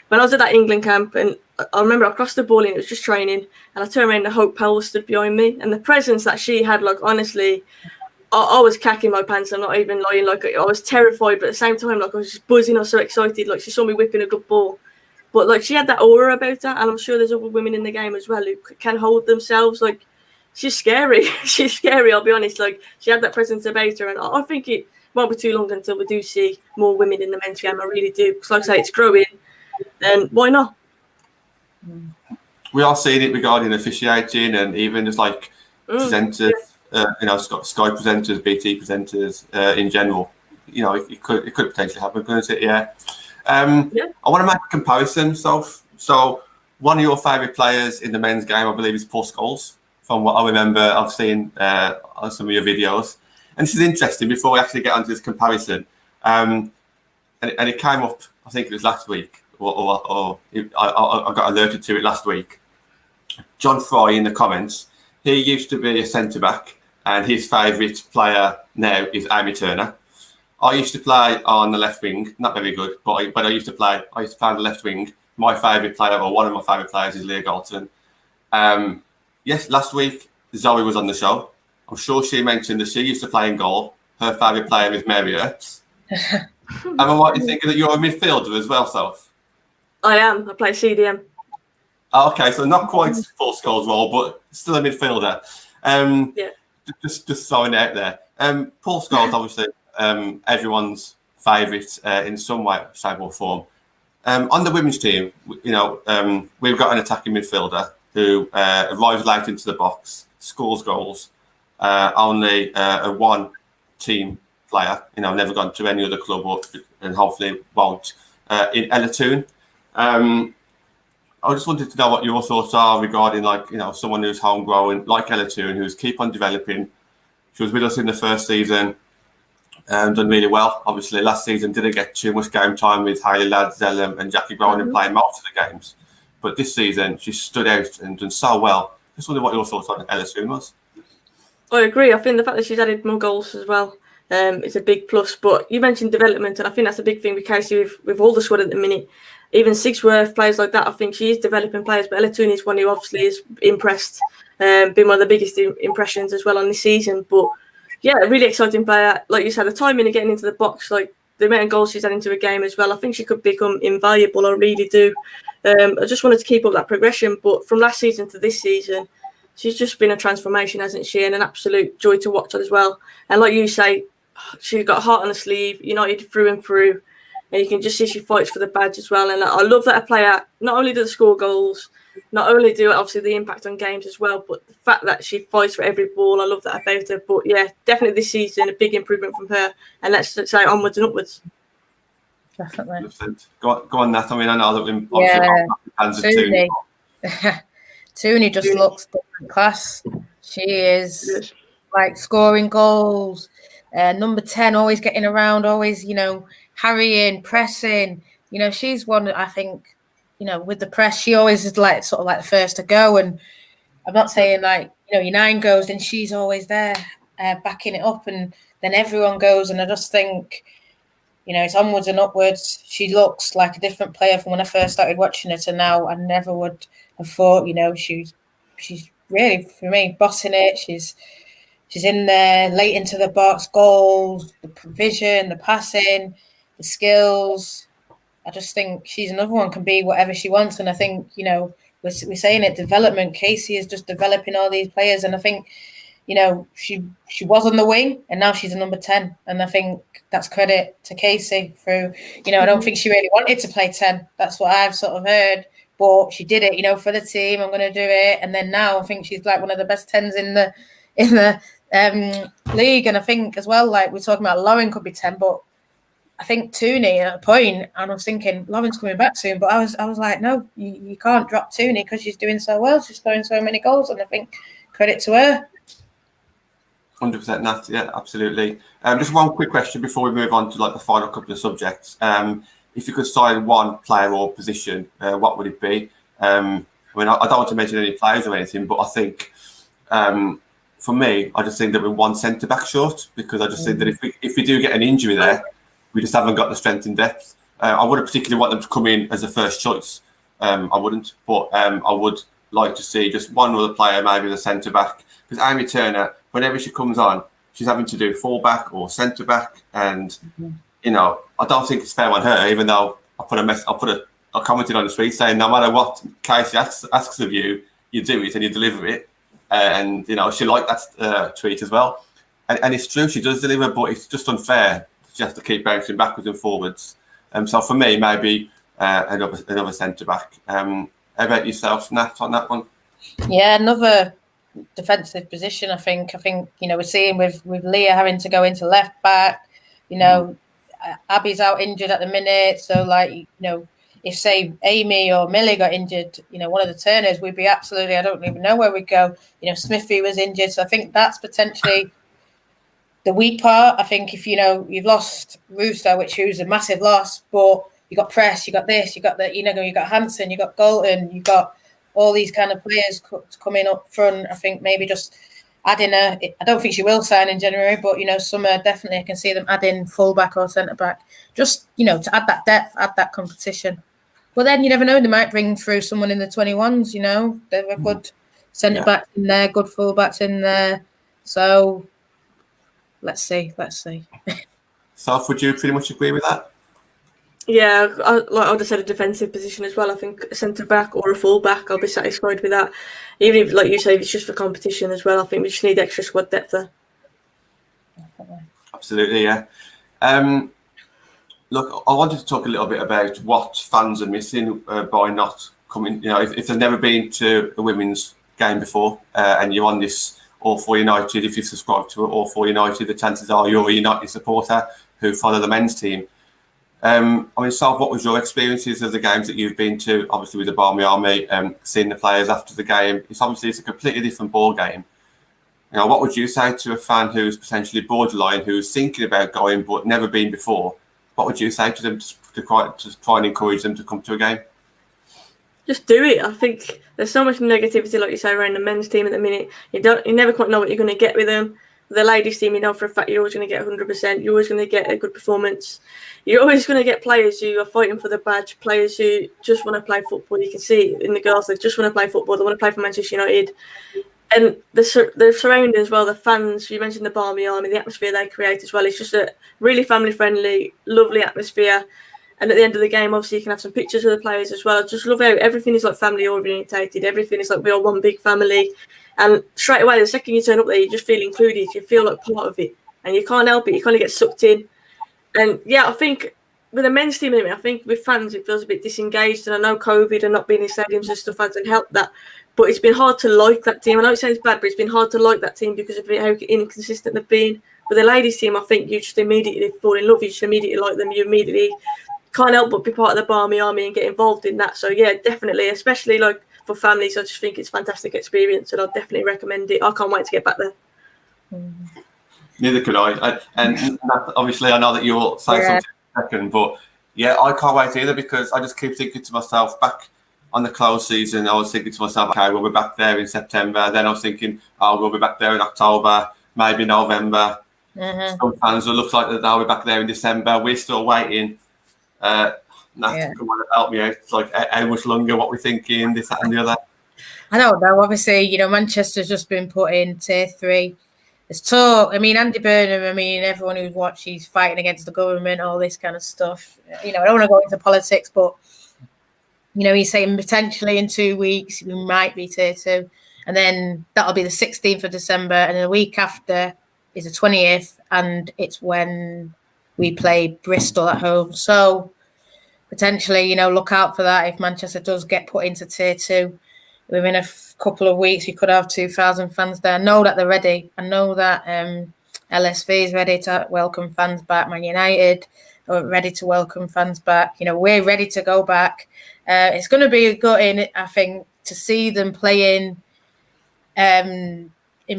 when I was at that England camp and I remember I crossed the ball and it was just training, and I turned around and Hope Powell stood behind me, and the presence that she had, like honestly, I was cacking my pants. I'm not even lying. Like I was terrified, but at the same time, like I was just buzzing. I was so excited. Like she saw me whipping a good ball, but like she had that aura about her, and I'm sure there's other women in the game as well who can hold themselves. Like she's scary. She's scary. I'll be honest. Like she had that presence about her, and I think it won't be too long until we do see more women in the men's game. I really do, because like I say, it's growing, and why not? We are seeing it regarding officiating and even just like presenters. Sky presenters, BT presenters in general. It could potentially happen, couldn't it? Yeah. I want to make a comparison. So one of your favourite players in the men's game, I believe, is Paul Scholes. From what I remember, I've seen on some of your videos, and this is interesting. Before we actually get onto this comparison, and it came up, I think it was last week, or I got alerted to it last week. John Fry in the comments. He used to be a centre back, and his favourite player now is Amy Turner. I used to play on the left wing, not very good, but I used to play on the left wing. My favourite player, or one of my favourite players, is Leah Galton. Yes, last week Zoe was on the show. I'm sure she mentioned that she used to play in goal. Her favourite player is Mary Earps. Am I right in thinking that you're a midfielder as well, Soph? I am. I play CDM. Okay, so not quite full Scholes role, but still a midfielder. Just throwing it out there. Paul Scholes, obviously, everyone's favourite in some way, shape or form. On the women's team, we've got an attacking midfielder who arrives late into the box, scores goals, only a one-team player, never gone to any other club and hopefully won't, in Ella Toone. I just wanted to know what your thoughts are regarding, someone who's homegrown, like Ella Toone, who's keep on developing. She was with us in the first season, done really well. Obviously, last season didn't get too much game time with Hayley Ladd, Zellum and Jackie Brown playing most of the games. But this season, she stood out and done so well. Just wonder what your thoughts on Ella Toone was. I agree. I think the fact that she's added more goals as well is a big plus. But you mentioned development, and I think that's a big thing with Kaisa with all the squad at the minute. Even Sigsworth, players like that, I think she is developing players. But Ella Toone is one who obviously is impressed, been one of the biggest impressions as well on this season. But yeah, a really exciting player. Like you said, the timing of getting into the box, like the amount of goals she's had into a game as well, I think she could become invaluable. I really do. I just wanted to keep up that progression. But from last season to this season, she's just been a transformation, hasn't she? And an absolute joy to watch as well. And like you say, she's got a heart on the sleeve, United through and through. And you can just see she fights for the badge as well. And I love that a player not only does score goals, not only do obviously the impact on games as well, but the fact that she fights for every ball, I love that about her. But yeah, definitely this season, a big improvement from her. And let's say onwards and upwards. Definitely. Go on, Nat. I mean, I know that we're fans of Toone. Toone just looks different class. She is scoring goals. Number 10, always getting around, always, harrying, pressing. She's one that I think, with the press, she always is sort of the first to go. And I'm not saying your 9 goes, and she's always there backing it up, and then everyone goes. And I just think, it's onwards and upwards. She looks like a different player from when I first started watching her to now. I never would have thought, she's really, for me, bossing it. She's in there late into the box, goals, the provision, the passing, the skills. I just think she's another one, can be whatever she wants. And I think, we're saying it, development. Casey is just developing all these players. And I think, she was on the wing and now she's a number 10. And I think that's credit to Casey through, I don't think she really wanted to play 10. That's what I've sort of heard. But she did it, for the team. I'm going to do it. And then now I think she's one of the best 10s in the league. And I think as well, we're talking about Lauren could be 10, but I think Toone at a point, and I was thinking Lauren's coming back soon, but I was like, no, you can't drop Toone because she's doing so well. She's scoring so many goals, and I think credit to her. 100%, Nat. Yeah, absolutely. Just one quick question before we move on to the final couple of subjects. If you could sign one player or position, what would it be? I don't want to mention any players or anything, but I think for me, I just think that we're one centre back short, because I just think that if we do get an injury there, we just haven't got the strength and depth. I wouldn't particularly want them to come in as a first choice. I wouldn't, but I would like to see just one other player, maybe the centre back, because Amy Turner, whenever she comes on, she's having to do full back or centre back, and I don't think it's fair on her. Even though I commented on the tweet saying no matter what Kaisa asks of you, you do it and you deliver it, and she liked that tweet as well, and it's true, she does deliver, but it's just unfair. She has to keep bouncing backwards and forwards. So for me, maybe another centre back. How about yourself, Nat, on that one? Yeah, another defensive position. I think we're seeing with Leah having to go into left back. Abby's out injured at the minute, so if say Amy or Millie got injured, one of the Turners, we'd be absolutely, I don't even know where we'd go. Smithy was injured, so I think that's potentially the weak part. I think if you've lost Rooster, who's a massive loss, but you got Press, you got this, you got that, you got Hanson, you got Galton, you got all these kind of players coming up front. I think maybe just adding I don't think she will sign in January, but summer definitely I can see them adding fullback or centre back, just to add that depth, add that competition. But then you never know, they might bring through someone in the 21s. They're a good centre back in there, good fullbacks in there. So let's see. Soph, would you pretty much agree with that? Yeah, I would have said a defensive position as well. I think a centre back or a full back, I'll be satisfied with that. Even if, like you say, if it's just for competition as well, I think we just need extra squad depth there. Absolutely, yeah. Look, I wanted to talk a little bit about what fans are missing by not coming. You know, if they've never been to a women's game before, and you're on this All For United, if you subscribe to All For United, the chances are you're a United supporter who follow the men's team. I mean, Soph, what was your experiences of the games that you've been to? Obviously, with the Barmy Army, seeing the players after the game. It's a completely different ball game. You know, what would you say to a fan who's potentially borderline, who's thinking about going but never been before? What would you say to them to try and encourage them to come to a game? Just do it. I think there's so much negativity, like you say, around the men's team at the minute. You never quite know what you're going to get with them. The ladies team, you know for a fact you're always going to get 100%. You're always going to get a good performance. You're always going to get players who are fighting for the badge, players who just want to play football. You can see it in the girls, they just want to play football. They want to play for Manchester United. And the surrounding as well, the fans, you mentioned the Barmy Army, the atmosphere they create as well. It's just a really family-friendly, lovely atmosphere. And at the end of the game, obviously, you can have some pictures with the players as well. I just love how everything is like family-orientated. Everything is like we are one big family. And straight away, the second you turn up there, you just feel included. You feel like part of it. And you can't help it. You kind of get sucked in. And, yeah, I think with the men's team, I think with fans, it feels a bit disengaged. And I know COVID and not being in stadiums and stuff hasn't helped that. But it's been hard to like that team. I know it sounds bad, but it's been hard to like that team because of how inconsistent they've been. But the ladies' team, I think you just immediately fall in love. You just immediately like them. You immediately can't help but be part of the Barmy Army and get involved in that. So, yeah, definitely, especially like for families, I just think it's a fantastic experience and I'd definitely recommend it. I can't wait to get back there. Neither could I. And obviously, I know that you'll say something in a second, but yeah, I can't wait either because I just keep thinking to myself back on the close season, I was thinking to myself, okay, we'll be back there in September. Then I was thinking, oh, we'll be back there in October, maybe November. Some fans will look like they'll be back there in December. We're still waiting. Nat, come on, help me out. It's like how much longer, what we're thinking, this, that and the other. I don't know. Obviously, you know, Manchester's just been put in tier 3. There's talk. I mean, Andy Burnham, everyone who's watched, he's fighting against the government, all this kind of stuff. You know, I don't want to go into politics, but you know, he's saying potentially in 2 weeks we might be tier 2. And then that'll be the 16th of December. And then the week after is the 20th. And it's when we play Bristol at home. So potentially, you know, look out for that. If Manchester does get put into tier 2, within a couple of weeks, you could have 2,000 fans there. I know that they're ready. I know that LSV is ready to welcome fans back. Man United are ready to welcome fans back. You know, we're ready to go back. It's going to be good, I think, to see them playing in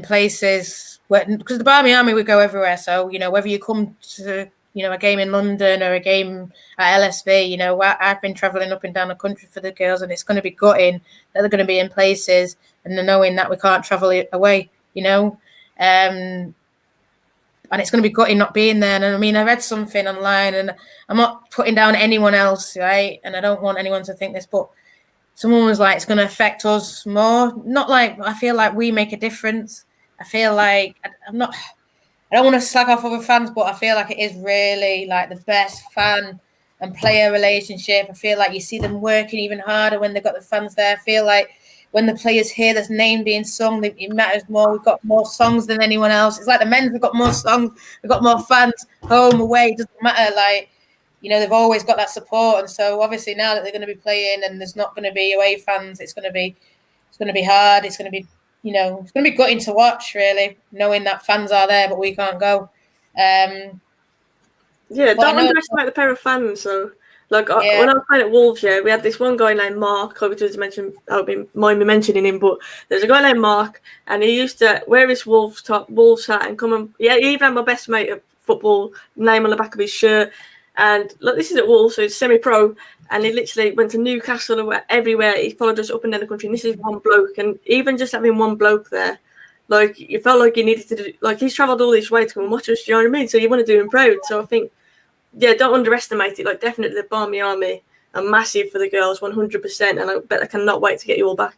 places where, because the Barmy Army would go everywhere. So, you know, whether you come to, you know, a game in London or a game at LSV, you know, I've been travelling up and down the country for the girls, and it's going to be gutting that they're going to be in places and knowing that we can't travel away, you know. And it's going to be gutting not being there. And I mean, I read something online, and I'm not putting down anyone else, right? And I don't want anyone to think this, but someone was like, it's going to affect us more. Not like, I feel like we make a difference. I feel like I don't want to slag off other fans, but I feel like it is really like the best fan and player relationship. I feel like you see them working even harder when they've got the fans there. I feel like when the players hear this name being sung, it matters more. We've got more songs than anyone else. It's like the men's, we've got more songs, we've got more fans, home, away, it doesn't matter. Like, you know, they've always got that support. And so obviously now that they're going to be playing and there's not going to be away fans, it's going to be hard. It's going to be, you know, it's going to be gutting to watch, really, knowing that fans are there, but we can't go. Don't underestimate the pair of fans. So, like, when I was playing at Wolves, we had this one guy named Mark. I would mention, I would mind me mentioning him, but there's a guy named Mark, and he used to wear his Wolves hat and come and, he even had my best mate at football name on the back of his shirt. And look, this is at Wolves, so it's semi-pro, and he literally went to Newcastle and everywhere. He followed us up and down the country, and this is one bloke. And even just having one bloke there, like, you felt like you needed to do, like, he's travelled all this way to come and watch us, do you know what I mean? So you want to do him proud. So I think, don't underestimate it. Like, definitely the Barmy Army are massive for the girls, 100%, and I bet I cannot wait to get you all back.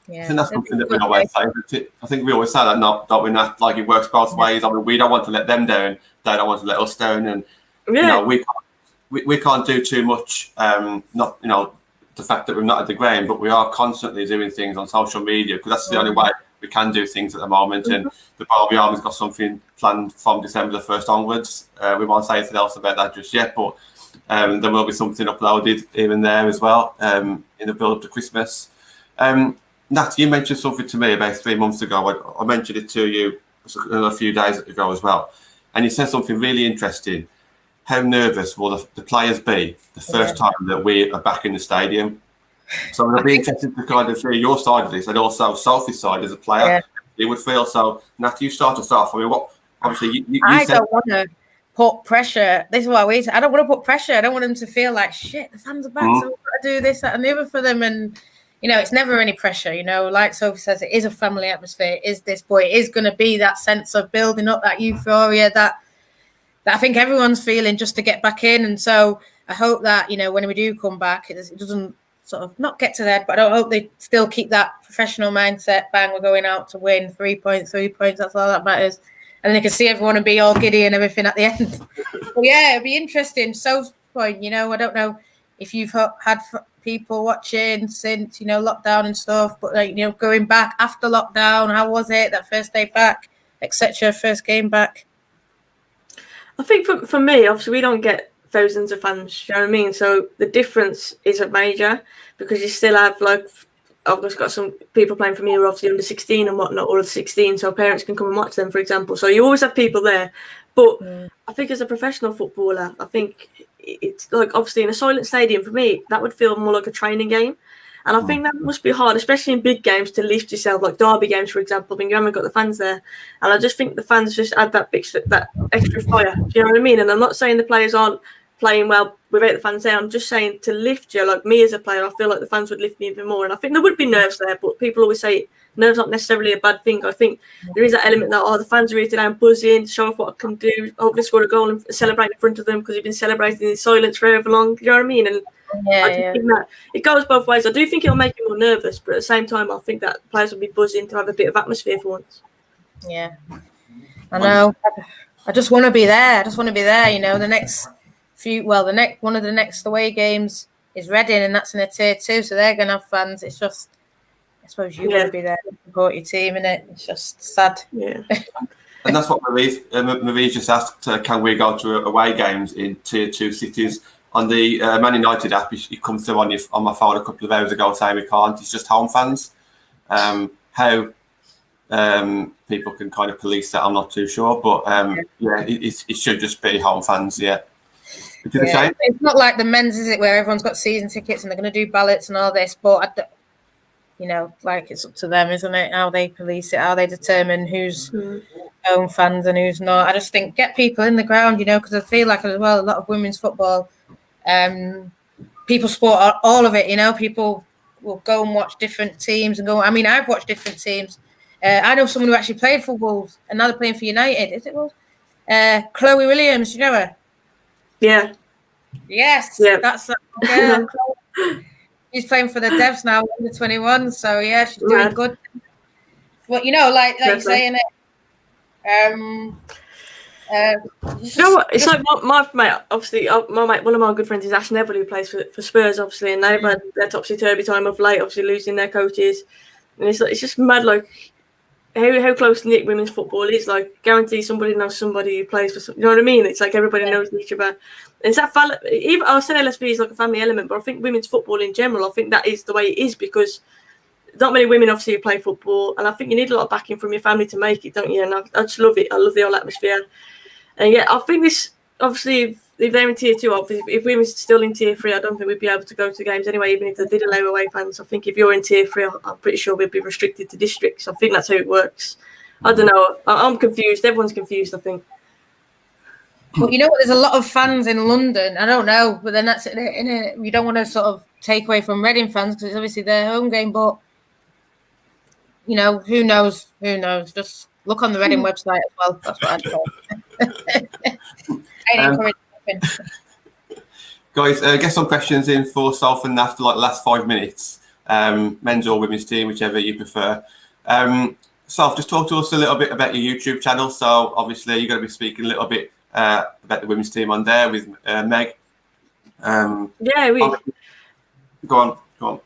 Yeah, I think that's something that we always say. I think we always say that, that we're not, like, it works both ways. I mean, we don't want to let them down. They don't want to let us down. And, you know, we can't do too much, not, you know, the fact that we're not at the game, but we are constantly doing things on social media because that's the only way we can do things at the moment, and the Barmy Army's got something planned from December the 1st onwards. We won't say anything else about that just yet, but there will be something uploaded here and there as well in the build up to Christmas. Nat, you mentioned something to me about 3 months ago. I mentioned it to you a few days ago as well, and you said something really interesting. How nervous will the players be the first time that we are back in the stadium? So it'll be interesting to kind of hear your side of this, and also Sophie's side as a player. Yeah. You would feel so. Nat, you start us off. I mean, what? Obviously, you I said, don't want to put pressure. This is what we say. I don't want to put pressure. I don't want them to feel like shit. The fans are back, so we've got to do this, that, and the other for them. And it's never any pressure. Like Sophie says, it is a family atmosphere. It is this, but it is going to be that sense of building up, that euphoria that I think everyone's feeling just to get back in. And so I hope that when we do come back, it doesn't sort of not get to that, but I hope they still keep that professional mindset. Bang, we're going out to win 3 points. That's all that matters. And then you can see everyone and be all giddy and everything at the end. But yeah, it'll be interesting. Soph's point, I don't know if you've had people watching since, lockdown and stuff, but going back after lockdown, how was it? That first day back, etc. First game back. I think for me, obviously, we don't get thousands of fans, you know what I mean? So the difference isn't major because you still have, I've just got some people playing for me who are obviously under 16 and whatnot, or 16, so parents can come and watch them, for example. So you always have people there. But I think as a professional footballer, I think it's obviously in a silent stadium, for me, that would feel more like a training game. And I think that must be hard, especially in big games, to lift yourself, like derby games, for example. I mean, you haven't got the fans there. And I just think the fans just add that extra fire. Do you know what I mean? And I'm not saying the players aren't playing well without the fans there. I'm just saying to lift you, like me as a player, I feel like the fans would lift me even more. And I think there would be nerves there, but people always say nerves aren't necessarily a bad thing. I think there is that element that, the fans are here today, I'm buzzing, show off what I can do, hopefully score a goal and celebrate in front of them because you've been celebrating in silence for however long. Do you know what I mean? And I just think that it goes both ways. I do think it'll make you more nervous, but at the same time, I think that players will be buzzing to have a bit of atmosphere for once. Yeah, I know. I just want to be there. The next one of the next away games is Reading, and that's in a tier 2, so they're going to have fans. It's just, I suppose you want to be there to support your team, innit? It's just sad. Yeah. And that's what Marie just asked. Can we go to away games in tier 2 cities? On the Man United app, it comes through on my phone a couple of hours ago saying we can't. It's just home fans. How people can kind of police that, I'm not too sure. But it should just be home fans. Yeah. It's not like the men's, is it, where everyone's got season tickets and they're going to do ballots and all this. But it's up to them, isn't it? How they police it, how they determine who's home fans and who's not. I just think get people in the ground, because I feel like as well a lot of women's football. People support all of it, people will go and watch different teams and go. I mean, I've watched different teams. I know someone who actually played for Wolves and now they're playing for United. Is it Wolves? Chloe Williams, you know her? Yeah. Yes. Yeah. That's that girl. She's playing for the Devs now, under 21. So yeah, she's doing good. Well, like you're saying it. You know what? It's like my mate. Obviously, my mate, one of my good friends is Ash Neville, who plays for Spurs, obviously, and they've had their topsy-turvy time of late, obviously losing their coaches, and it's just mad, like how close knit women's football is. Like, guarantee somebody knows somebody who plays for. You know what I mean? It's like everybody knows each other. And it's that even I said LSV is like a family element, but I think women's football in general, I think that is the way it is because not many women obviously who play football, and I think you need a lot of backing from your family to make it, don't you? And I just love it. I love the whole atmosphere. And yeah, I think this, obviously, if they're in tier 2, obviously, if women's still in tier 3, I don't think we'd be able to go to games anyway, even if they did allow away fans. I think if you're in tier 3, I'm pretty sure we'd be restricted to districts. I think that's how it works. I don't know. I'm confused. Everyone's confused, I think. Well, there's a lot of fans in London. I don't know, but then that's we don't want to sort of take away from Reading fans because it's obviously their home game, but, who knows? Who knows? Just look on the Reading website as well. That's what I'd say. Guys, get some questions in for Soph and Nat for like the last 5 minutes. Men's or women's team, whichever you prefer. Soph, just talk to us a little bit about your YouTube channel. So obviously you're going to be speaking a little bit about the women's team on there with Meg. Go on.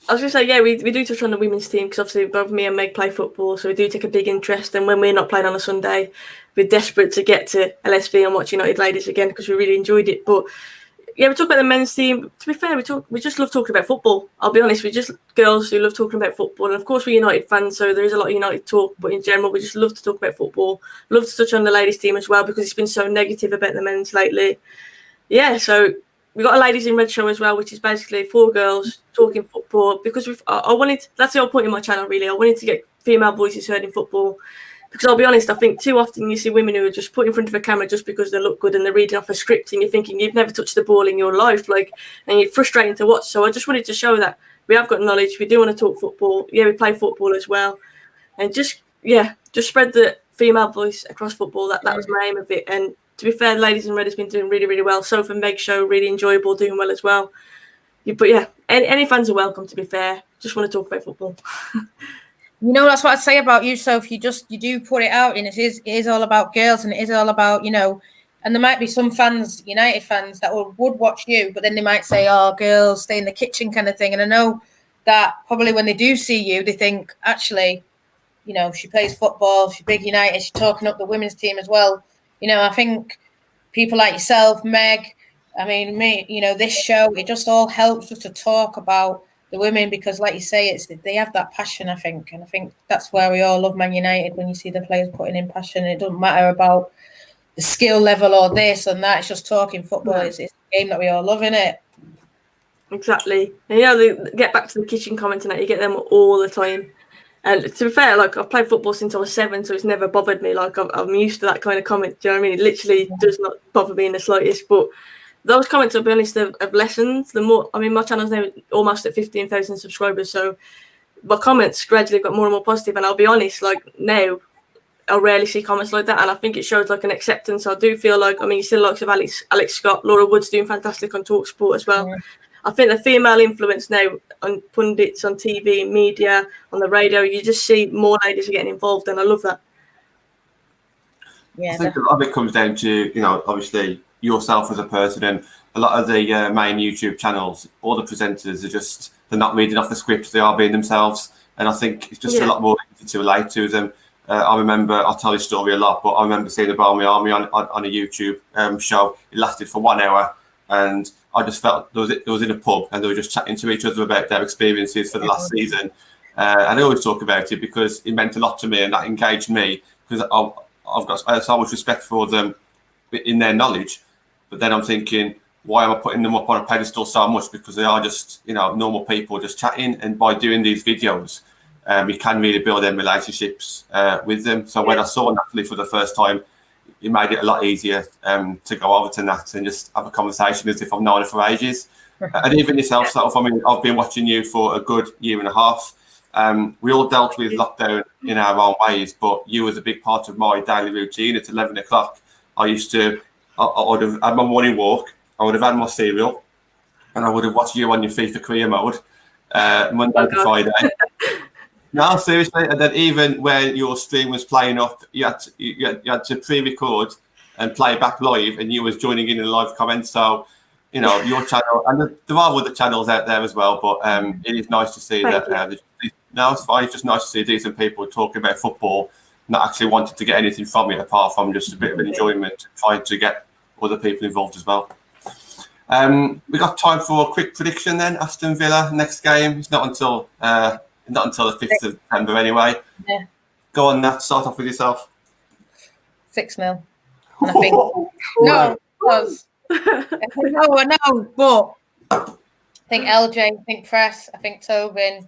I was going to say, yeah, we do touch on the women's team because obviously both me and Meg play football, so we do take a big interest. And when we're not playing on a Sunday, we're desperate to get to LSV and watch United ladies again because we really enjoyed it. But yeah, we talk about the men's team. To be fair, we just love talking about football. I'll be honest, we're just girls who love talking about football. And of course, we're United fans, so there is a lot of United talk. But in general, we just love to talk about football. Love to touch on the ladies' team as well because it's been so negative about the men's lately. Yeah, so we got a Ladies in Red show as well, which is basically 4 girls talking football because I wanted, that's the whole point of my channel really. I wanted to get female voices heard in football because I'll be honest, I think too often you see women who are just put in front of a camera just because they look good and they're reading off a script and you're thinking you've never touched the ball in your life, like, and you're frustrating to watch. So I just wanted to show that we have got knowledge, we do want to talk football. Yeah, we play football as well, and just spread the female voice across football. That was my aim of it. And to be fair, Ladies in Red has been doing really, really well. Soph and Meg's show, really enjoyable, doing well as well. But yeah, any fans are welcome, to be fair. Just want to talk about football. You know, that's what I'd say about you, Soph. You do put it out, and it is all about girls, and it is all about, you know, and there might be some fans, United fans, that would watch you, but then they might say, oh, girls, stay in the kitchen kind of thing. And I know that probably when they do see you, they think, actually, you know, she plays football, she's big United, she's talking up the women's team as well. You know, I think people like yourself, Meg, I mean, me, you know, this show, it just all helps just to talk about the women because, like you say, they have that passion, I think. And I think that's where we all love Man United, when you see the players putting in passion. It doesn't matter about the skill level or this and that. It's just talking football. Yeah. It's a game that we all love, innit? Exactly. And, you know, they get back to the kitchen comment and that, you get them all the time. And to be fair, like, I've played football since I was 7, so it's never bothered me. Like, I'm used to that kind of comment. Do you know what I mean? It literally does not bother me in the slightest. But those comments, I'll be honest, have lessened. The more, I mean, my channel's now almost at 15,000 subscribers, so my comments gradually got more and more positive. And I'll be honest, like, now I rarely see comments like that, and I think it shows like an acceptance. I do feel like, I mean, you see the likes of Alex Scott, Laura Wood's doing fantastic on TalkSport as well. Yeah. I think the female influence now on pundits, on TV, media, on the radio, you just see more ladies are getting involved, and I love that. Yeah, I think a lot of it comes down to, you know, obviously yourself as a person, and a lot of the main YouTube channels, all the presenters are just, they're not reading off the script, they are being themselves, and I think it's just a lot more easy to relate to them. I remember, I'll tell this story a lot, but I remember seeing the Barmy Army on a YouTube show. It lasted for 1 hour, and I just felt it was in a pub, and they were just chatting to each other about their experiences for the last season. And I always talk about it because it meant a lot to me, and that engaged me because I've got so much respect for them in their knowledge. But then I'm thinking, why am I putting them up on a pedestal so much? Because they are just, you know, normal people just chatting, and by doing these videos, you can really build them relationships with them. So when I saw Natalie for the first time, it made it a lot easier to go over to Nat and just have a conversation as if I've known her for ages. And even yourself, Soph, I mean, I've been watching you for a good year and a half. We all dealt with lockdown in our own ways, but you was a big part of my daily routine. At 11 o'clock, I would have had my morning walk, I would have had my cereal, and I would have watched you on your FIFA career mode Monday to Friday. No, seriously. And then even when your stream was playing up, you had to pre-record and play back live, and you was joining in the live comments. So, you know, your channel, and there are other channels out there as well, but it is nice to see that. No, it's fine. It's just nice to see decent people talking about football, not actually wanting to get anything from it apart from just a bit of an enjoyment, trying to get other people involved as well. We got time for a quick prediction then. Aston Villa next game. It's not until the 5th of September anyway. Yeah. Go on, Nat. Start off with yourself. 6-0. And I think no, because I know, but I think LJ, I think Press, I think Tobin,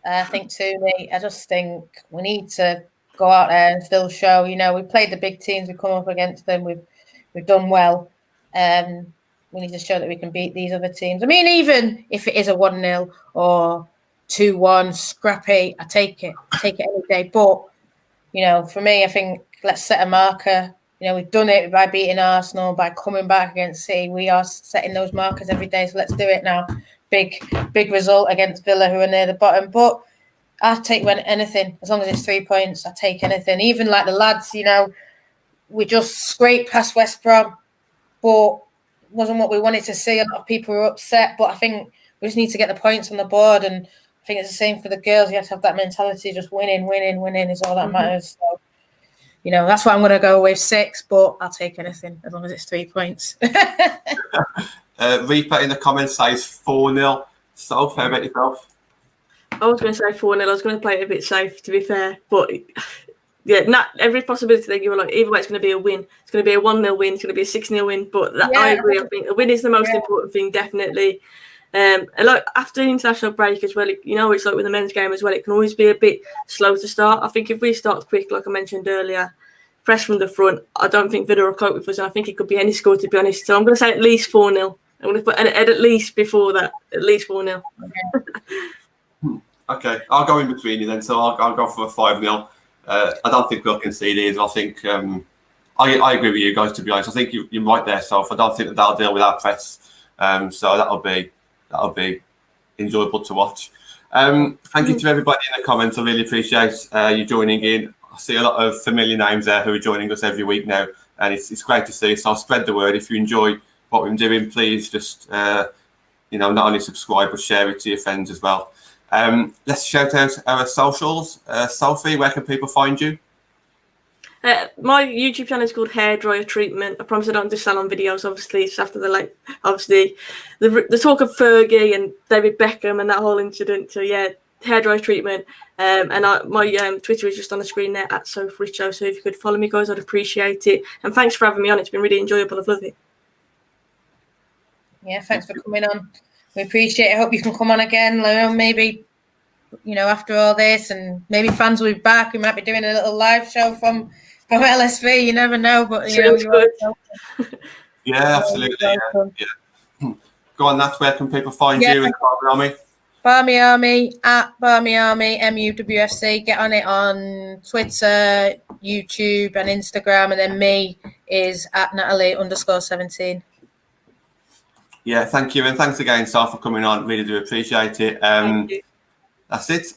I think Toomey. I just think we need to go out there and still show. You know, we played the big teams. We come up against them. We've done well. We need to show that we can beat these other teams. I mean, even if it is a 1-0 or 2-1, scrappy, I take it any day. But, you know, for me, I think let's set a marker. You know, we've done it by beating Arsenal, by coming back against City. We are setting those markers every day, so let's do it now. Big result against Villa, who are near the bottom. But I'll take anything. As long as it's 3 points, I'll take anything. Even like the lads, you know, we just scraped past West Brom, but wasn't what we wanted to see. A lot of people were upset, but I think We just need to get the points on the board, and I think it's the same for the girls. You have to have that mentality, just winning is all that matters. So, you know, that's why I'm going to go with 6, but I'll take anything as long as it's 3 points. Reaper in the comments says 4-0. Soph, how about yourself? I was going to say 4-0. I was going to play it a bit safe, to be fair. But, yeah, not every possibility that you were like, either way, it's going to be a win. It's going to be a 1-0 win. It's going to be a 6-0 win. But I agree. I think a win is the most important thing, definitely. And like after the international break as well, you know, it's like with the men's game as well, it can always be a bit slow to start. I think if we start quick, like I mentioned earlier, press from the front, I don't think Villa will cope with us, and I think it could be any score, to be honest. So I'm going to say at least 4-0. I'm going to put at least before that, at least 4-0. Okay, I'll go in between you then. So I'll go for a 5-0. I don't think we'll concede either. I think I agree with you guys, to be honest. I think you're right there, Soph. I don't think that they'll deal with our press. So that'll be enjoyable to watch. Thank you to everybody in the comments. I really appreciate you joining in. I see a lot of familiar names there who are joining us every week now, and it's great to see. So I'll spread the word. If you enjoy what we're doing, please just you know, not only subscribe but share it to your friends as well. Let's shout out our socials. Sophie, where can people find you? My YouTube channel is called HairDryerTreatment. I promise I don't do salon videos, obviously. It's after the talk of Fergie and David Beckham and that whole incident. So yeah, HairDryerTreatment. And my Twitter is just on the screen there at Soph Richo. So if you could follow me, guys, I'd appreciate it. And thanks for having me on. It's been really enjoyable. I've loved it. Yeah, thanks for coming on. We appreciate it. I hope you can come on again, maybe, you know, after all this, and maybe fans will be back. We might be doing a little live show from LSV. You never know, but you know, good. Yeah, absolutely. Yeah. Go on, Nat. Where can people find you in Barmy Army? Barmy Army at Barmy Army MUWFC. Get on it on Twitter, YouTube, and Instagram, and then me is at Natalie_17. Yeah, thank you, and thanks again, Soph, for coming on. Really do appreciate it. Thank you. That's it.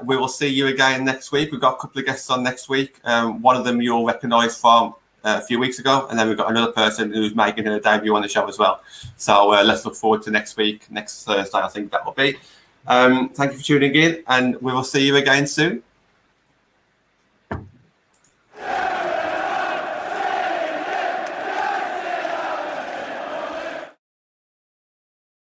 We will see you again next week. We've got a couple of guests on next week. One of them you'll recognise from a few weeks ago, and then we've got another person who's making her debut on the show as well. So let's look forward to next week, next Thursday, I think that will be. Thank you for tuning in, and we will see you again soon.